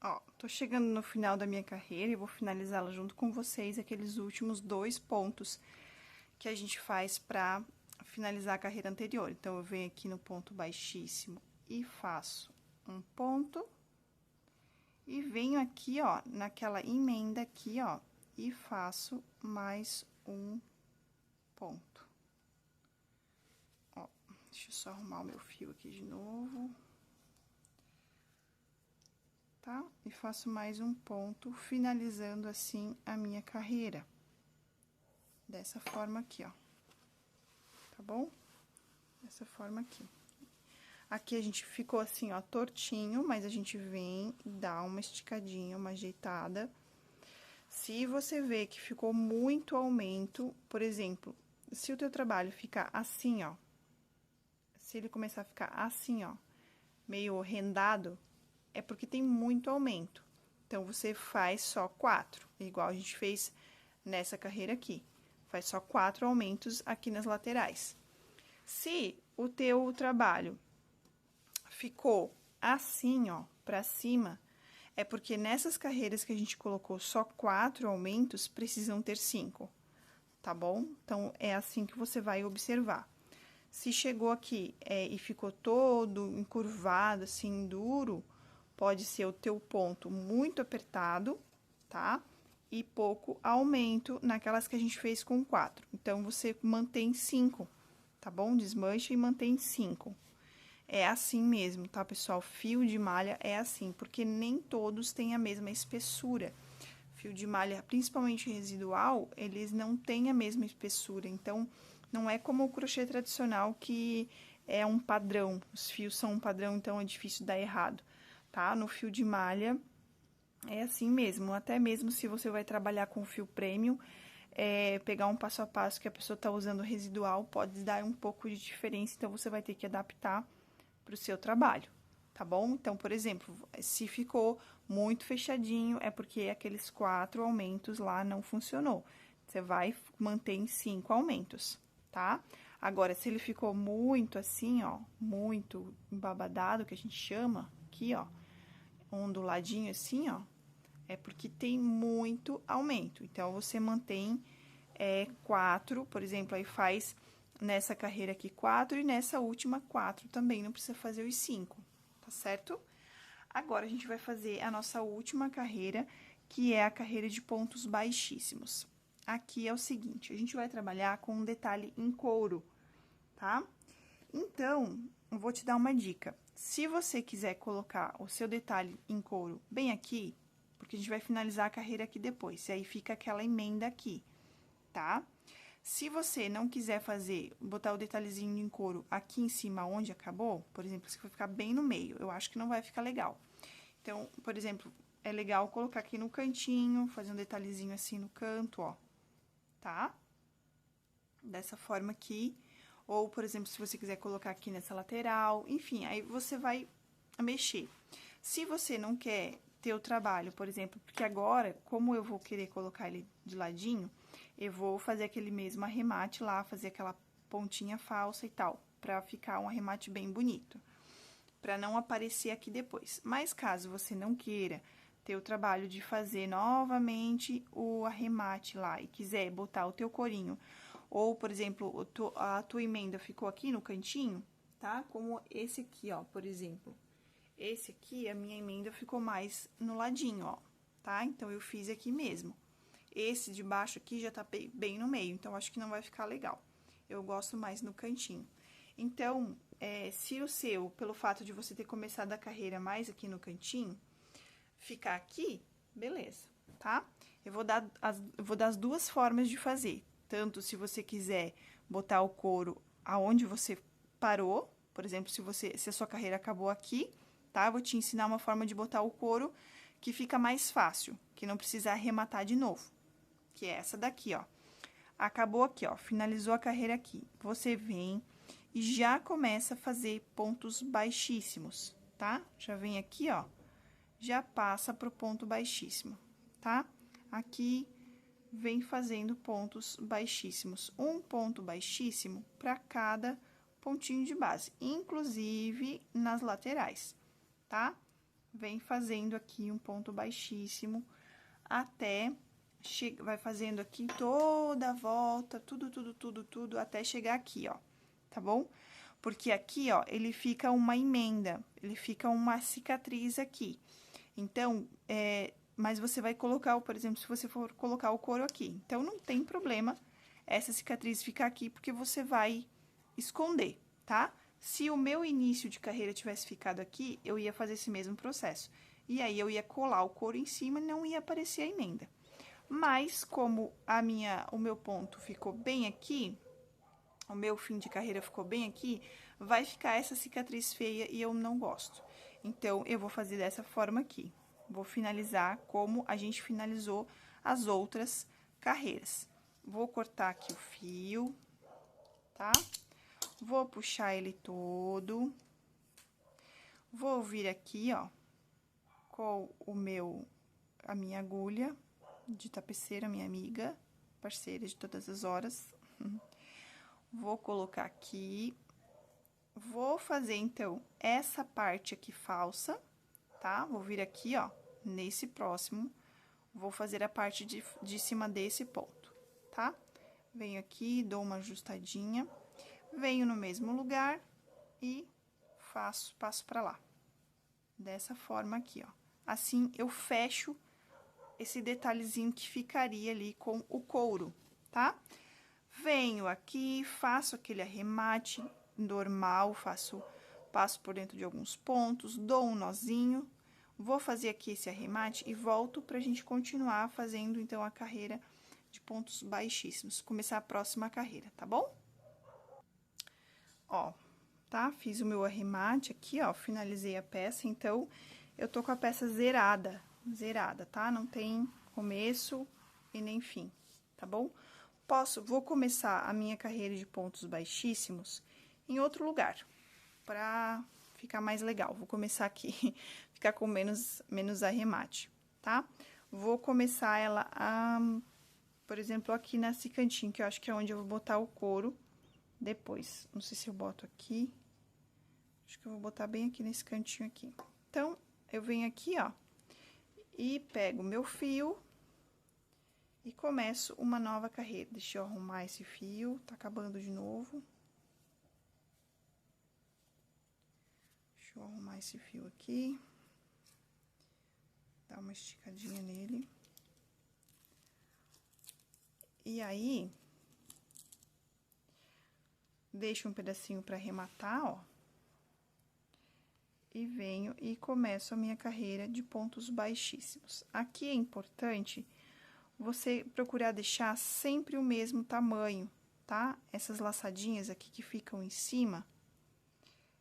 Ó, tô chegando no final da minha carreira e vou finalizá-la junto com vocês, aqueles últimos 2 pontos que a gente faz pra finalizar a carreira anterior. Então, eu venho aqui no ponto baixíssimo e faço um ponto. E venho aqui, ó, naquela emenda aqui, ó, e faço mais um ponto. Ó, deixa eu só arrumar o meu fio aqui de novo. Tá? E faço mais um ponto, finalizando assim a minha carreira. Dessa forma aqui, ó. Tá bom? Dessa forma aqui. Aqui a gente ficou assim, ó, tortinho, mas a gente vem e dá uma esticadinha, uma ajeitada. Se você vê que ficou muito aumento, por exemplo, se o teu trabalho ficar assim, ó, se ele começar a ficar assim, ó, meio rendado, é porque tem muito aumento. Então, você faz só 4, igual a gente fez nessa carreira aqui. Faz só 4 aumentos aqui nas laterais. Se o teu trabalho ficou assim, ó, pra cima, é porque nessas carreiras que a gente colocou só 4 aumentos, precisam ter 5, tá bom? Então, é assim que você vai observar. Se chegou aqui e ficou todo encurvado, assim, duro, pode ser o teu ponto muito apertado, tá? E pouco aumento naquelas que a gente fez com 4. Então, você mantém 5, tá bom? Desmancha e mantém 5. É assim mesmo, tá, pessoal? Fio de malha é assim, porque nem todos têm a mesma espessura. Fio de malha, principalmente residual, eles não têm a mesma espessura. Então, não é como o crochê tradicional, que é um padrão. Os fios são um padrão, então é difícil dar errado, tá? No fio de malha, é assim mesmo. Até mesmo se você vai trabalhar com fio premium, pegar um passo a passo que a pessoa tá usando residual, pode dar um pouco de diferença, então você vai ter que adaptar para o seu trabalho, tá bom? Então, por exemplo, se ficou muito fechadinho, é porque aqueles 4 aumentos lá não funcionou. Você vai manter em 5 aumentos, tá? Agora, se ele ficou muito assim, ó, muito embabadado, que a gente chama aqui, ó, onduladinho assim, ó, é porque tem muito aumento. Então, você mantém 4, por exemplo, aí faz nessa carreira aqui 4 e nessa última 4 também, não precisa fazer os 5, tá certo? Agora, a gente vai fazer a nossa última carreira, que é a carreira de pontos baixíssimos. Aqui é o seguinte, a gente vai trabalhar com um detalhe em couro, tá? Então, eu vou te dar uma dica. Se você quiser colocar o seu detalhe em couro bem aqui, porque a gente vai finalizar a carreira aqui depois, e aí fica aquela emenda aqui, tá? Se você não quiser botar o detalhezinho em couro aqui em cima onde acabou, por exemplo, se for ficar bem no meio, eu acho que não vai ficar legal. Então, por exemplo, é legal colocar aqui no cantinho, fazer um detalhezinho assim no canto, ó, tá? Dessa forma aqui. Ou, por exemplo, se você quiser colocar aqui nessa lateral, enfim, aí você vai mexer. Se você não quer ter o trabalho, por exemplo, porque agora, como eu vou querer colocar ele de ladinho, eu vou fazer aquele mesmo arremate lá, fazer aquela pontinha falsa e tal, pra ficar um arremate bem bonito, pra não aparecer aqui depois. Mas caso você não queira ter o trabalho de fazer novamente o arremate lá e quiser botar o teu corinho, ou, por exemplo, a tua emenda ficou aqui no cantinho, tá? Como esse aqui, ó, por exemplo. Esse aqui, a minha emenda ficou mais no ladinho, ó, tá? Então, eu fiz aqui mesmo. Esse de baixo aqui já tá bem no meio, então, acho que não vai ficar legal. Eu gosto mais no cantinho. Então, se o seu, pelo fato de você ter começado a carreira mais aqui no cantinho, ficar aqui, beleza, tá? Eu vou dar as duas formas de fazer. Tanto se você quiser botar o couro aonde você parou, por exemplo, se a sua carreira acabou aqui, tá? Eu vou te ensinar uma forma de botar o couro que fica mais fácil, que não precisa arrematar de novo, que é essa daqui, ó. Acabou aqui, ó, finalizou a carreira aqui. Você vem e já começa a fazer pontos baixíssimos, tá? Já vem aqui, ó, já passa pro ponto baixíssimo, tá? Aqui vem fazendo pontos baixíssimos, um ponto baixíssimo para cada pontinho de base, inclusive nas laterais, tá? Vem fazendo aqui um ponto baixíssimo até vai fazendo aqui toda a volta, tudo, até chegar aqui, ó, tá bom? Porque aqui, ó, ele fica uma emenda, ele fica uma cicatriz aqui. Então, mas você vai colocar, por exemplo, se você for colocar o couro aqui. Então, não tem problema essa cicatriz ficar aqui, porque você vai esconder, tá? Se o meu início de carreira tivesse ficado aqui, eu ia fazer esse mesmo processo. E aí, eu ia colar o couro em cima e não ia aparecer a emenda. Mas, como o meu ponto ficou bem aqui, o meu fim de carreira ficou bem aqui, vai ficar essa cicatriz feia e eu não gosto. Então, eu vou fazer dessa forma aqui. Vou finalizar como a gente finalizou as outras carreiras. Vou cortar aqui o fio, tá? Vou puxar ele todo. Vou vir aqui, ó, com a minha agulha de tapeceira, minha amiga, parceira de todas as horas. Vou colocar aqui, vou fazer, então, essa parte aqui falsa, tá? Vou vir aqui, ó, nesse próximo, vou fazer a parte de cima desse ponto, tá? Venho aqui, dou uma ajustadinha, venho no mesmo lugar e passo pra lá. Dessa forma aqui, ó. Assim, eu fecho esse detalhezinho que ficaria ali com o couro, tá? Venho aqui, faço aquele arremate normal, passo por dentro de alguns pontos, dou um nozinho, vou fazer aqui esse arremate e volto pra gente continuar fazendo, então, a carreira de pontos baixíssimos. Começar a próxima carreira, tá bom? Ó, tá? Fiz o meu arremate aqui, ó, finalizei a peça, então, eu tô com a peça zerada, tá? Não tem começo e nem fim, tá bom? Vou começar a minha carreira de pontos baixíssimos em outro lugar, pra ficar mais legal. Vou começar aqui, ficar com menos arremate, tá? Vou começar ela por exemplo, aqui nesse cantinho, que eu acho que é onde eu vou botar o couro depois. Não sei se eu boto aqui, acho que eu vou botar bem aqui nesse cantinho aqui. Então, eu venho aqui, ó, e pego o meu fio e começo uma nova carreira. Deixa eu arrumar esse fio, tá acabando de novo. Deixa eu arrumar esse fio aqui. Dar uma esticadinha nele. E aí, deixo um pedacinho pra arrematar, ó. E venho e começo a minha carreira de pontos baixíssimos. Aqui é importante você procurar deixar sempre o mesmo tamanho, tá? Essas laçadinhas aqui que ficam em cima,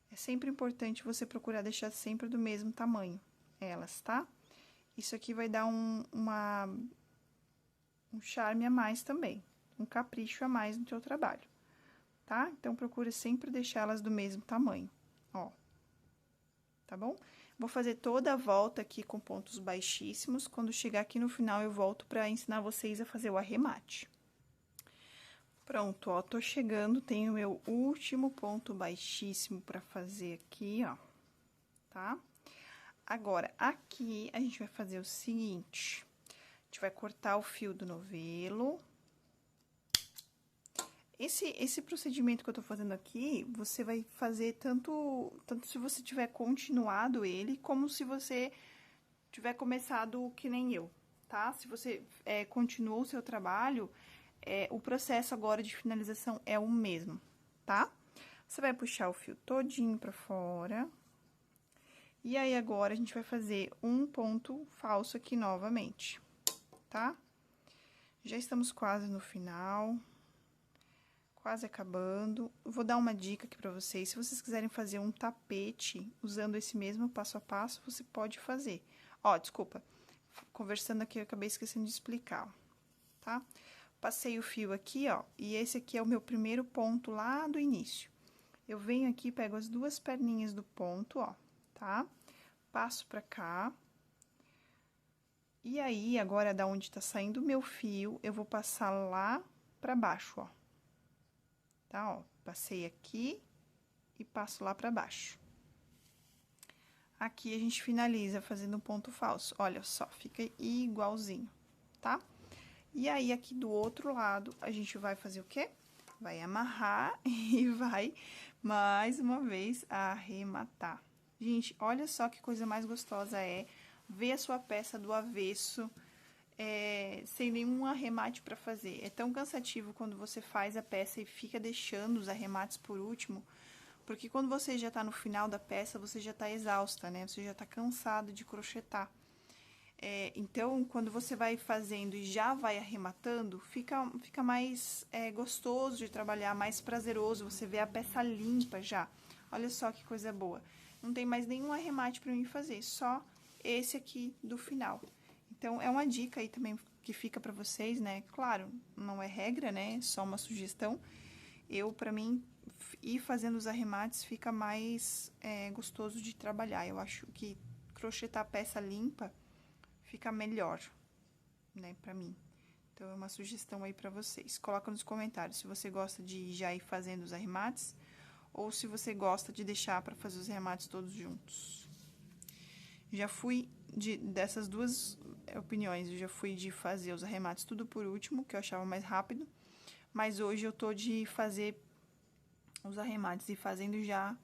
é sempre importante você procurar deixar sempre do mesmo tamanho, elas, tá? Isso aqui vai dar um charme a mais também, um capricho a mais no teu trabalho, tá? Então, procura sempre deixar elas do mesmo tamanho, ó. Tá bom? Vou fazer toda a volta aqui com pontos baixíssimos. Quando chegar aqui no final, eu volto pra ensinar vocês a fazer o arremate. Pronto, ó, tô chegando, tenho o meu último ponto baixíssimo pra fazer aqui, ó, tá? Agora, aqui, a gente vai fazer o seguinte, a gente vai cortar o fio do novelo. Esse procedimento que eu tô fazendo aqui, você vai fazer tanto se você tiver continuado ele, como se você tiver começado que nem eu, tá? Se você continuou o seu trabalho, o processo agora de finalização é o mesmo, tá? Você vai puxar o fio todinho pra fora. E aí, agora, a gente vai fazer um ponto falso aqui novamente, tá? Já estamos quase no final. Quase acabando. Vou dar uma dica aqui pra vocês. Se vocês quiserem fazer um tapete usando esse mesmo passo a passo, você pode fazer. Ó, desculpa. Conversando aqui, eu acabei esquecendo de explicar, ó, tá? Passei o fio aqui, ó, e esse aqui é o meu primeiro ponto lá do início. Eu venho aqui, pego as duas perninhas do ponto, ó, tá? Passo pra cá. E aí, agora, da onde tá saindo o meu fio, eu vou passar lá pra baixo, ó. Tá, ó, passei aqui e passo lá pra baixo. Aqui, a gente finaliza fazendo um ponto falso. Olha só, fica igualzinho, tá? E aí, aqui do outro lado, a gente vai fazer o quê? Vai amarrar e vai, mais uma vez, arrematar. Gente, olha só que coisa mais gostosa é ver a sua peça do avesso, sem nenhum arremate pra fazer. É tão cansativo quando você faz a peça e fica deixando os arremates por último, porque quando você já tá no final da peça, você já tá exausta, né? Você já tá cansado de crochetar. Então, quando você vai fazendo e já vai arrematando, fica mais gostoso de trabalhar, mais prazeroso, você vê a peça limpa já. Olha só que coisa boa. Não tem mais nenhum arremate pra mim fazer, só esse aqui do final. Então, é uma dica aí também que fica pra vocês, né? Claro, não é regra, né? Só uma sugestão. Pra mim, ir fazendo os arremates fica mais gostoso de trabalhar. Eu acho que crochetar peça limpa fica melhor, né, pra mim. Então, é uma sugestão aí pra vocês. Coloca nos comentários se você gosta de já ir fazendo os arremates ou se você gosta de deixar pra fazer os arremates todos juntos. Já fui dessas duas opiniões, eu já fui de fazer os arremates tudo por último, que eu achava mais rápido, mas hoje eu tô de fazer os arremates e fazendo já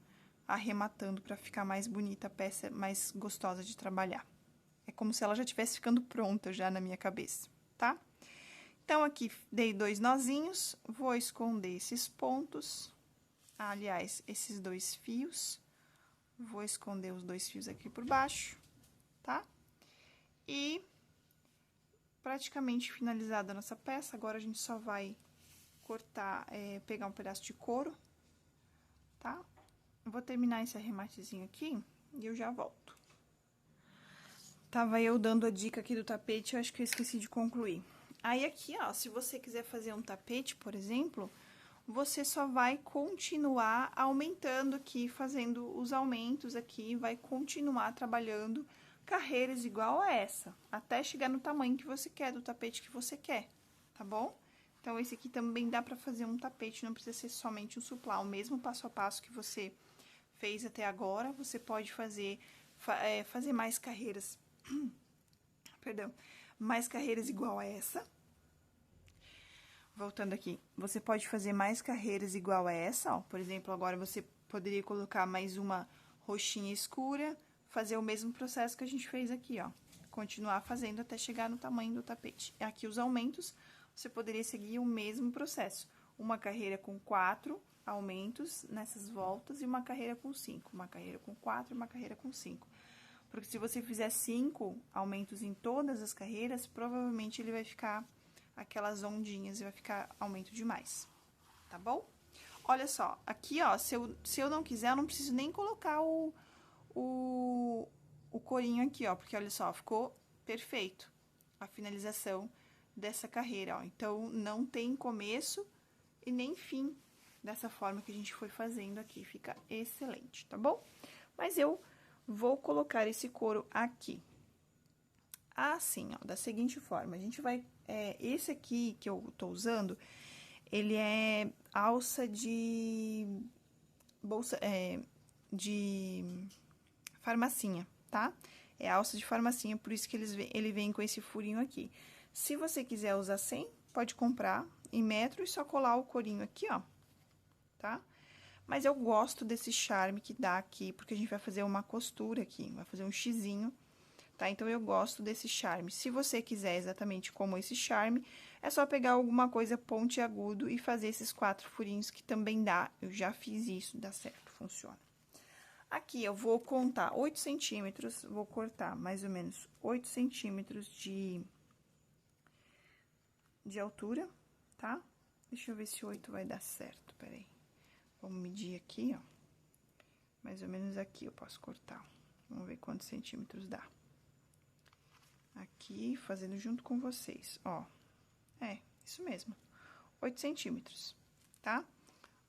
arrematando pra ficar mais bonita a peça, mais gostosa de trabalhar. É como se ela já estivesse ficando pronta já na minha cabeça, tá? Então, aqui, dei 2 nozinhos, vou esconder esses pontos, aliás, esses 2 fios, vou esconder os 2 fios aqui por baixo, tá? E, praticamente finalizada a nossa peça, agora a gente só vai cortar, pegar um pedaço de couro, tá? Eu vou terminar esse arrematezinho aqui e eu já volto. Tava eu dando a dica aqui do tapete, eu acho que eu esqueci de concluir. Aí, aqui, ó, se você quiser fazer um tapete, por exemplo, você só vai continuar aumentando aqui, fazendo os aumentos aqui, vai continuar trabalhando carreiras igual a essa, até chegar no tamanho que você quer, do tapete que você quer, tá bom? Então, esse aqui também dá pra fazer um tapete, não precisa ser somente um suplá, o mesmo passo a passo que você fez até agora, você pode fazer mais carreiras, perdão, mais carreiras igual a essa. Voltando aqui, você pode fazer mais carreiras igual a essa, ó, por exemplo, agora você poderia colocar mais uma roxinha escura, fazer o mesmo processo que a gente fez aqui, ó, continuar fazendo até chegar no tamanho do tapete. Aqui os aumentos, você poderia seguir o mesmo processo, uma carreira com 4 aumentos nessas voltas e uma carreira com 5, uma carreira com 4 e uma carreira com 5. Porque se você fizer 5 aumentos em todas as carreiras, provavelmente ele vai ficar aquelas ondinhas e vai ficar aumento demais, tá bom? Olha só, aqui, ó, se eu não quiser, eu não preciso nem colocar o corinho aqui, ó, porque olha só, ficou perfeito a finalização dessa carreira, ó. Então, não tem começo e nem fim dessa forma que a gente foi fazendo aqui, fica excelente, tá bom? Mas eu vou colocar esse couro aqui. Assim, ó, da seguinte forma, a gente vai... esse aqui que eu tô usando, ele é alça de... bolsa... de farmacinha, tá? É alça de farmacinha, por isso que ele vem com esse furinho aqui. Se você quiser usar sem, pode comprar em metro e só colar o corinho aqui, ó, tá? Mas eu gosto desse charme que dá aqui, porque a gente vai fazer uma costura aqui, vai fazer um xizinho, tá? Então, eu gosto desse charme. Se você quiser exatamente como esse charme, é só pegar alguma coisa pontiagudo e fazer esses 4 furinhos que também dá. Eu já fiz isso, dá certo, funciona. Aqui, eu vou contar 8 centímetros, vou cortar mais ou menos 8 centímetros de altura, tá? Deixa eu ver se 8 vai dar certo, peraí. Vamos medir aqui, ó. Mais ou menos aqui eu posso cortar. Vamos ver quantos centímetros dá. Aqui, fazendo junto com vocês, ó. Isso mesmo. 8 centímetros, tá?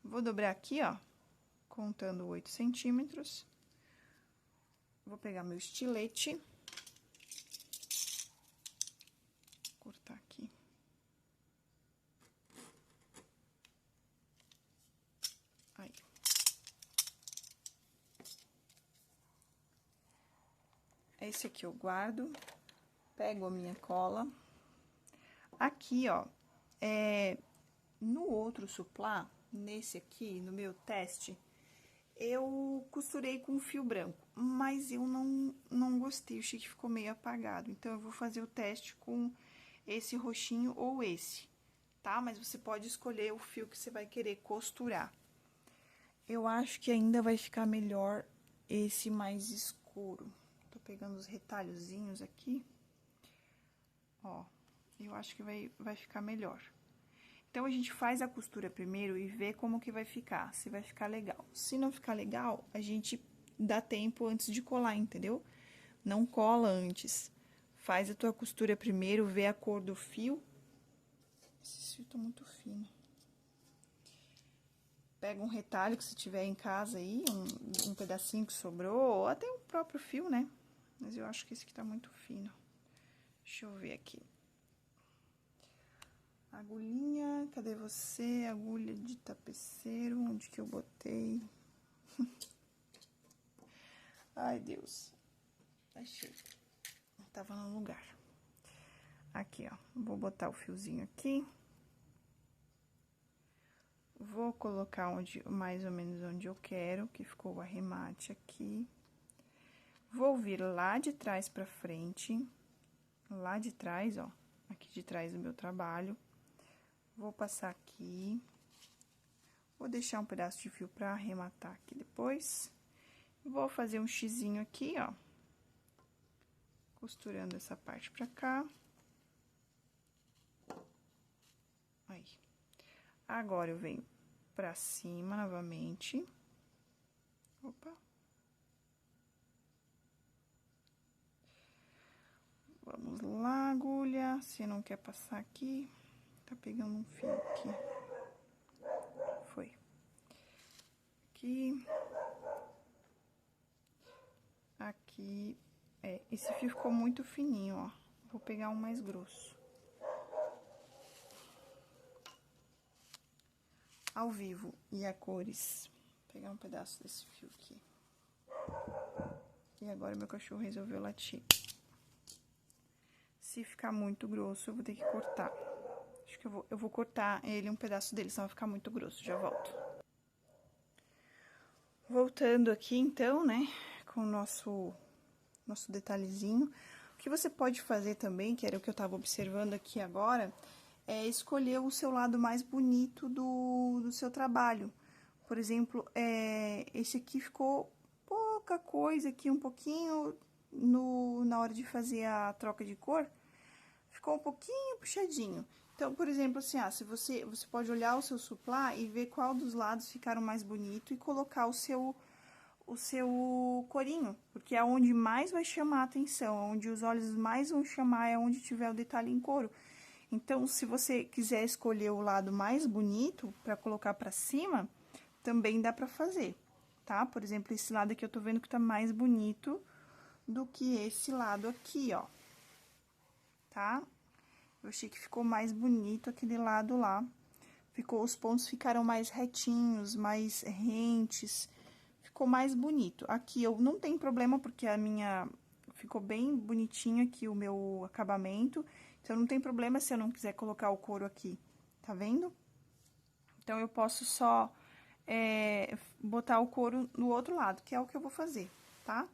Vou dobrar aqui, ó, contando 8 centímetros. Vou pegar meu estilete. Cortar aqui. Aí. Esse aqui eu guardo. Pego a minha cola. Aqui, ó, no outro suplá, nesse aqui, no meu teste, eu costurei com fio branco, mas eu não gostei, achei que ficou meio apagado. Então, eu vou fazer o teste com esse roxinho ou esse, tá? Mas você pode escolher o fio que você vai querer costurar. Eu acho que ainda vai ficar melhor esse mais escuro. Tô pegando os retalhozinhos aqui. Ó, eu acho que vai ficar melhor. Então, a gente faz a costura primeiro e vê como que vai ficar, se vai ficar legal. Se não ficar legal, a gente dá tempo antes de colar, entendeu? Não cola antes. Faz a tua costura primeiro, vê a cor do fio. Esse fio tá muito fino. pega um retalho que você tiver em casa aí, um pedacinho que sobrou, ou até o próprio fio, né? Mas eu acho que esse aqui tá muito fino. Deixa eu ver aqui. Agulhinha, cadê você? Agulha de tapeceiro, onde que eu botei? Ai, Deus. Achei. Tava no lugar. Aqui, ó. Vou botar o fiozinho aqui. Vou colocar mais ou menos onde eu quero, que ficou o arremate aqui. Vou vir lá de trás pra frente. Lá de trás, ó. Aqui de trás do meu trabalho. Vou passar aqui. Vou deixar um pedaço de fio pra arrematar aqui depois. Vou fazer um xizinho aqui, ó. Costurando essa parte pra cá. Aí. Agora, eu venho pra cima novamente. Opa. Vamos lá, agulha. Se não quer passar aqui, tá pegando um fio aqui. Foi. Aqui. Aqui. Esse fio ficou muito fininho, ó. Vou pegar um mais grosso. Ao vivo e a cores. Vou pegar um pedaço desse fio aqui. E agora meu cachorro resolveu latir. Se ficar muito grosso, eu vou ter que cortar. Acho que eu vou cortar ele, um pedaço dele, senão vai ficar muito grosso. Já volto. Voltando aqui, então, né, com o nosso detalhezinho. O que você pode fazer também, que era o que eu tava observando aqui agora, é escolher o seu lado mais bonito do seu trabalho. Por exemplo, esse aqui ficou pouca coisa aqui, um pouquinho na hora de fazer a troca de cor, ficou um pouquinho puxadinho. Então, por exemplo, assim, se você pode olhar o seu suplá e ver qual dos lados ficaram mais bonito e colocar o seu corinho, porque é onde mais vai chamar a atenção, onde os olhos mais vão chamar, é onde tiver o detalhe em couro. Então, se você quiser escolher o lado mais bonito para colocar para cima, também dá para fazer, tá? Por exemplo, esse lado aqui eu tô vendo que tá mais bonito do que esse lado aqui, ó. Tá? Eu achei que ficou mais bonito aquele lado lá. Os pontos ficaram mais retinhos, mais rentes. Ficou mais bonito. Aqui eu não tem problema, porque a minha ficou bem bonitinho aqui o meu acabamento. Então, não tem problema se eu não quiser colocar o couro aqui, tá vendo? Então, eu posso só botar o couro no outro lado, que é o que eu vou fazer, tá?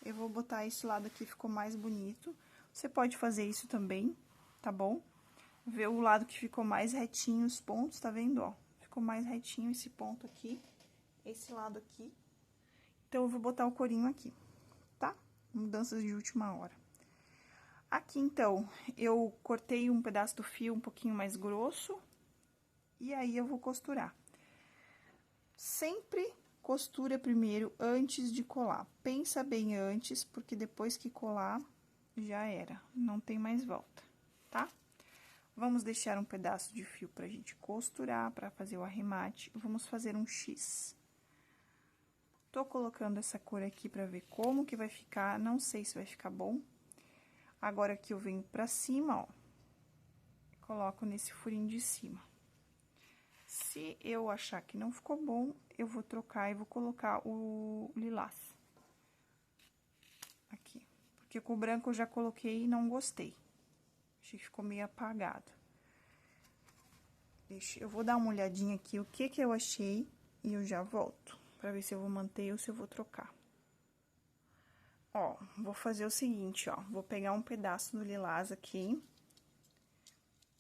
Eu vou botar esse lado aqui, ficou mais bonito. Você pode fazer isso também, tá bom? Ver o lado que ficou mais retinho os pontos, tá vendo, ó? Ficou mais retinho esse ponto aqui, esse lado aqui. Então, eu vou botar o corinho aqui, tá? Mudanças de última hora. Aqui, então, eu cortei um pedaço do fio um pouquinho mais grosso. E aí, eu vou costurar. Sempre costura primeiro antes de colar. Pensa bem antes, porque depois que colar, já era. Não tem mais volta, tá? Vamos deixar um pedaço de fio pra gente costurar, pra fazer o arremate. Vamos fazer um X. Tô colocando essa cor aqui pra ver como que vai ficar, não sei se vai ficar bom. Agora, aqui eu venho pra cima, ó. Coloco nesse furinho de cima. Se eu achar que não ficou bom, eu vou trocar e vou colocar o lilás. Aqui. Porque com o branco eu já coloquei e não gostei. Achei que ficou meio apagado. Eu vou dar uma olhadinha aqui, o que eu achei, e eu já volto. Pra ver se eu vou manter ou se eu vou trocar. Ó, vou fazer o seguinte, ó. Vou pegar um pedaço do lilás aqui.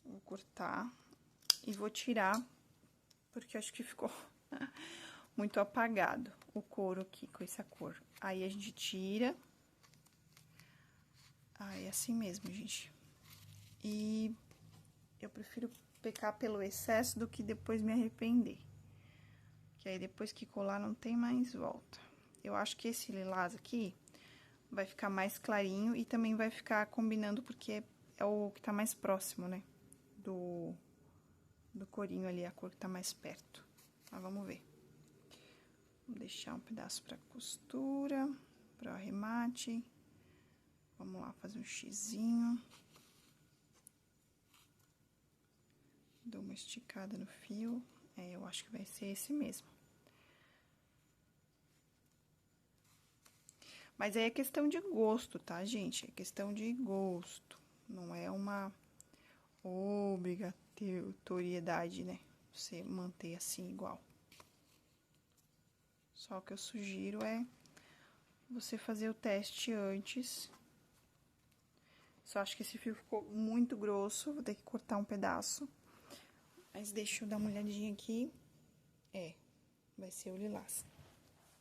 Vou cortar. E vou tirar, porque acho que ficou muito apagado o couro aqui, com essa cor. Aí, a gente tira. É assim mesmo, gente. E eu prefiro pecar pelo excesso do que depois me arrepender. Que aí, depois que colar, não tem mais volta. Eu acho que esse lilás aqui vai ficar mais clarinho e também vai ficar combinando, porque é o que tá mais próximo, né? Do corinho ali, a cor que tá mais perto. Mas vamos ver. Vou deixar um pedaço pra costura, para o arremate. Vamos lá, fazer um xizinho. Dou uma esticada no fio. Eu acho que vai ser esse mesmo. Mas aí é questão de gosto, tá, gente? É questão de gosto. Não é uma obrigatoriedade, né? Você manter assim igual. Só o que eu sugiro é você fazer o teste antes. Só acho que esse fio ficou muito grosso, vou ter que cortar um pedaço. Mas deixa eu dar uma olhadinha aqui. Vai ser o lilás.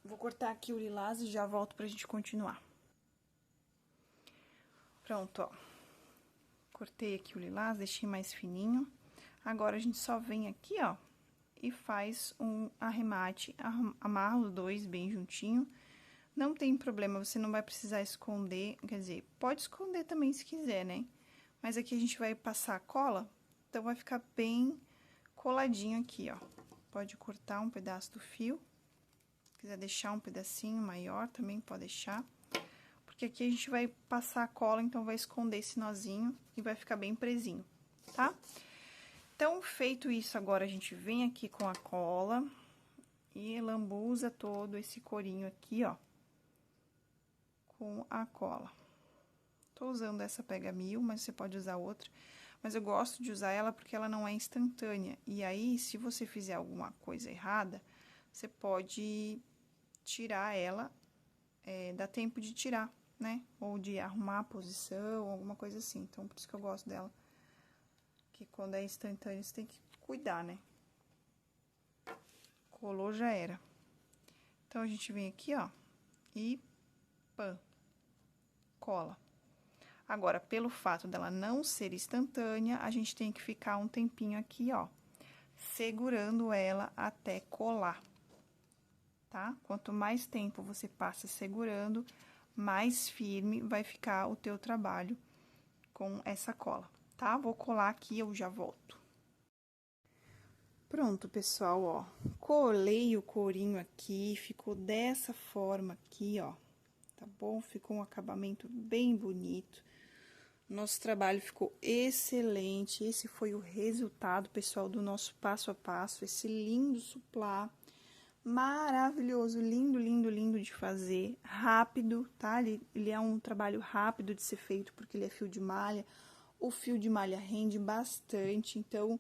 Vou cortar aqui o lilás e já volto pra gente continuar. Pronto, ó. Cortei aqui o lilás, deixei mais fininho. Agora, a gente só vem aqui, ó, e faz um arremate, amarra os dois bem juntinho. Não tem problema, você não vai precisar esconder, quer dizer, pode esconder também se quiser, né? Mas aqui a gente vai passar a cola, então vai ficar bem coladinho aqui, ó. Pode cortar um pedaço do fio. Se quiser deixar um pedacinho maior, também pode deixar. Porque aqui a gente vai passar a cola, então vai esconder esse nozinho e vai ficar bem presinho, tá? Então, feito isso, agora a gente vem aqui com a cola e lambuza todo esse corinho aqui, ó, com a cola. Tô usando essa Pega Mil, mas você pode usar outra. Mas eu gosto de usar ela porque ela não é instantânea. E aí, se você fizer alguma coisa errada, você pode tirar ela, dá tempo de tirar, né? Ou de arrumar a posição, alguma coisa assim. Então, por isso que eu gosto dela. Que quando é instantâneo, você tem que cuidar, né? Colou, já era. Então, a gente vem aqui, ó, e pã, cola. Agora, pelo fato dela não ser instantânea, a gente tem que ficar um tempinho aqui, ó, segurando ela até colar, tá? Quanto mais tempo você passa segurando, mais firme vai ficar o teu trabalho com essa cola, tá? Vou colar aqui, eu já volto. Pronto, pessoal, ó, colei o corinho aqui, ficou dessa forma aqui, ó, tá bom? Ficou um acabamento bem bonito. Nosso trabalho ficou excelente, esse foi o resultado, pessoal, do nosso passo a passo, esse lindo suplá, maravilhoso, lindo, lindo, lindo de fazer, rápido, tá? Ele é um trabalho rápido de ser feito, porque ele é fio de malha, o fio de malha rende bastante, então,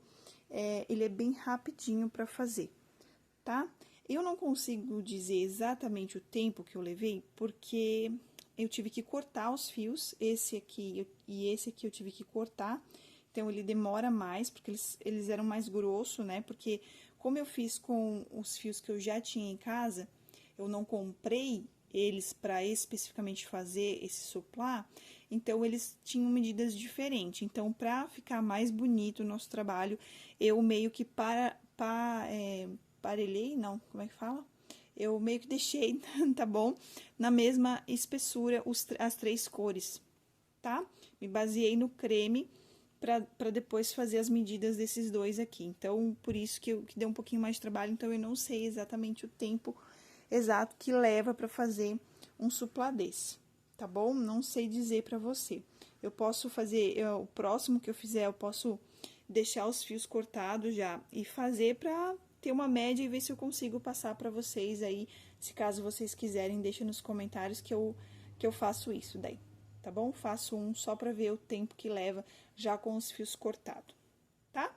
ele é bem rapidinho para fazer, tá? Eu não consigo dizer exatamente o tempo que eu levei, porque eu tive que cortar os fios, esse aqui e esse aqui eu tive que cortar, então ele demora mais, porque eles eram mais grossos, né? Porque como eu fiz com os fios que eu já tinha em casa, eu não comprei eles para especificamente fazer esse suplá, então eles tinham medidas diferentes. Então, para ficar mais bonito o nosso trabalho, eu meio que parelhei, não, como é que fala? Eu meio que deixei, tá bom? Na mesma espessura, as três cores, tá? Me baseei no creme pra depois fazer as medidas desses dois aqui. Então, por isso que deu um pouquinho mais de trabalho, então eu não sei exatamente o tempo exato que leva pra fazer um suplá desse, tá bom? Não sei dizer pra você. Eu posso fazer, o próximo que eu fizer, eu posso deixar os fios cortados já e fazer pra ter uma média e ver se eu consigo passar pra vocês aí, se caso vocês quiserem, deixa nos comentários que eu faço isso daí, tá bom? Faço um só pra ver o tempo que leva já com os fios cortados, tá?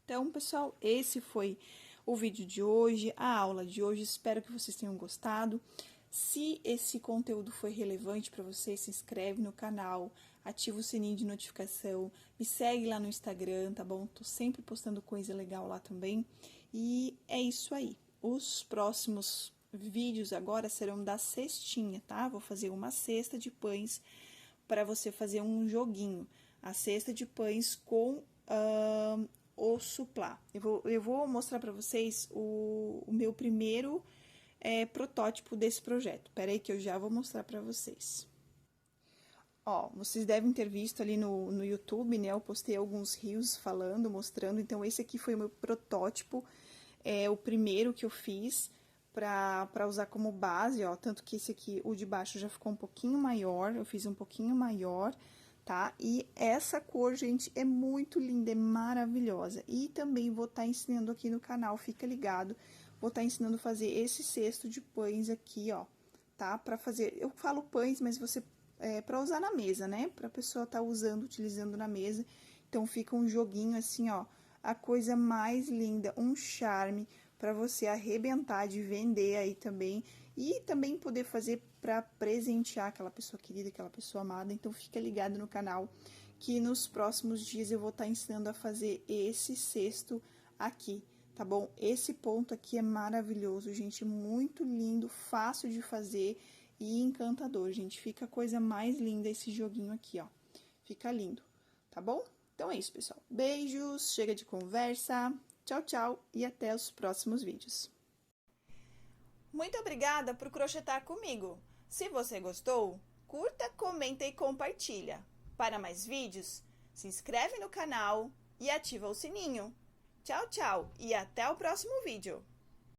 Então, pessoal, esse foi o vídeo de hoje, a aula de hoje, espero que vocês tenham gostado. Se esse conteúdo foi relevante para você, se inscreve no canal, ativa o sininho de notificação, me segue lá no Instagram, tá bom? Tô sempre postando coisa legal lá também. E é isso aí. Os próximos vídeos agora serão da cestinha, tá? Vou fazer uma cesta de pães para você fazer um joguinho. A cesta de pães com o suplá. Eu vou mostrar para vocês o meu primeiro protótipo desse projeto. Pera aí que eu já vou mostrar para vocês. Ó, vocês devem ter visto ali no YouTube, né? Eu postei alguns reels falando, mostrando. Então, esse aqui foi o meu protótipo, o primeiro que eu fiz pra usar como base, ó. Tanto que esse aqui, o de baixo, já ficou um pouquinho maior, eu fiz um pouquinho maior, tá? E essa cor, gente, é muito linda, é maravilhosa. E também vou estar ensinando aqui no canal, fica ligado. Vou estar ensinando a fazer esse cesto de pães aqui, ó, tá? Pra fazer, eu falo pães, mas você, pra usar na mesa, né? Pra pessoa tá usando, utilizando na mesa. Então, fica um joguinho assim, ó, a coisa mais linda, um charme para você arrebentar de vender aí também e também poder fazer para presentear aquela pessoa querida, aquela pessoa amada. Então fica ligado no canal que nos próximos dias eu vou estar ensinando a fazer esse cesto aqui, tá bom? Esse ponto aqui é maravilhoso, gente, muito lindo, fácil de fazer e encantador, gente. Fica a coisa mais linda esse joguinho aqui, ó. Fica lindo, tá bom? Então é isso, pessoal. Beijos, chega de conversa. Tchau, tchau e até os próximos vídeos. Muito obrigada por crochetar comigo. Se você gostou, curta, comenta e compartilha. Para mais vídeos, se inscreve no canal e ativa o sininho. Tchau, tchau e até o próximo vídeo.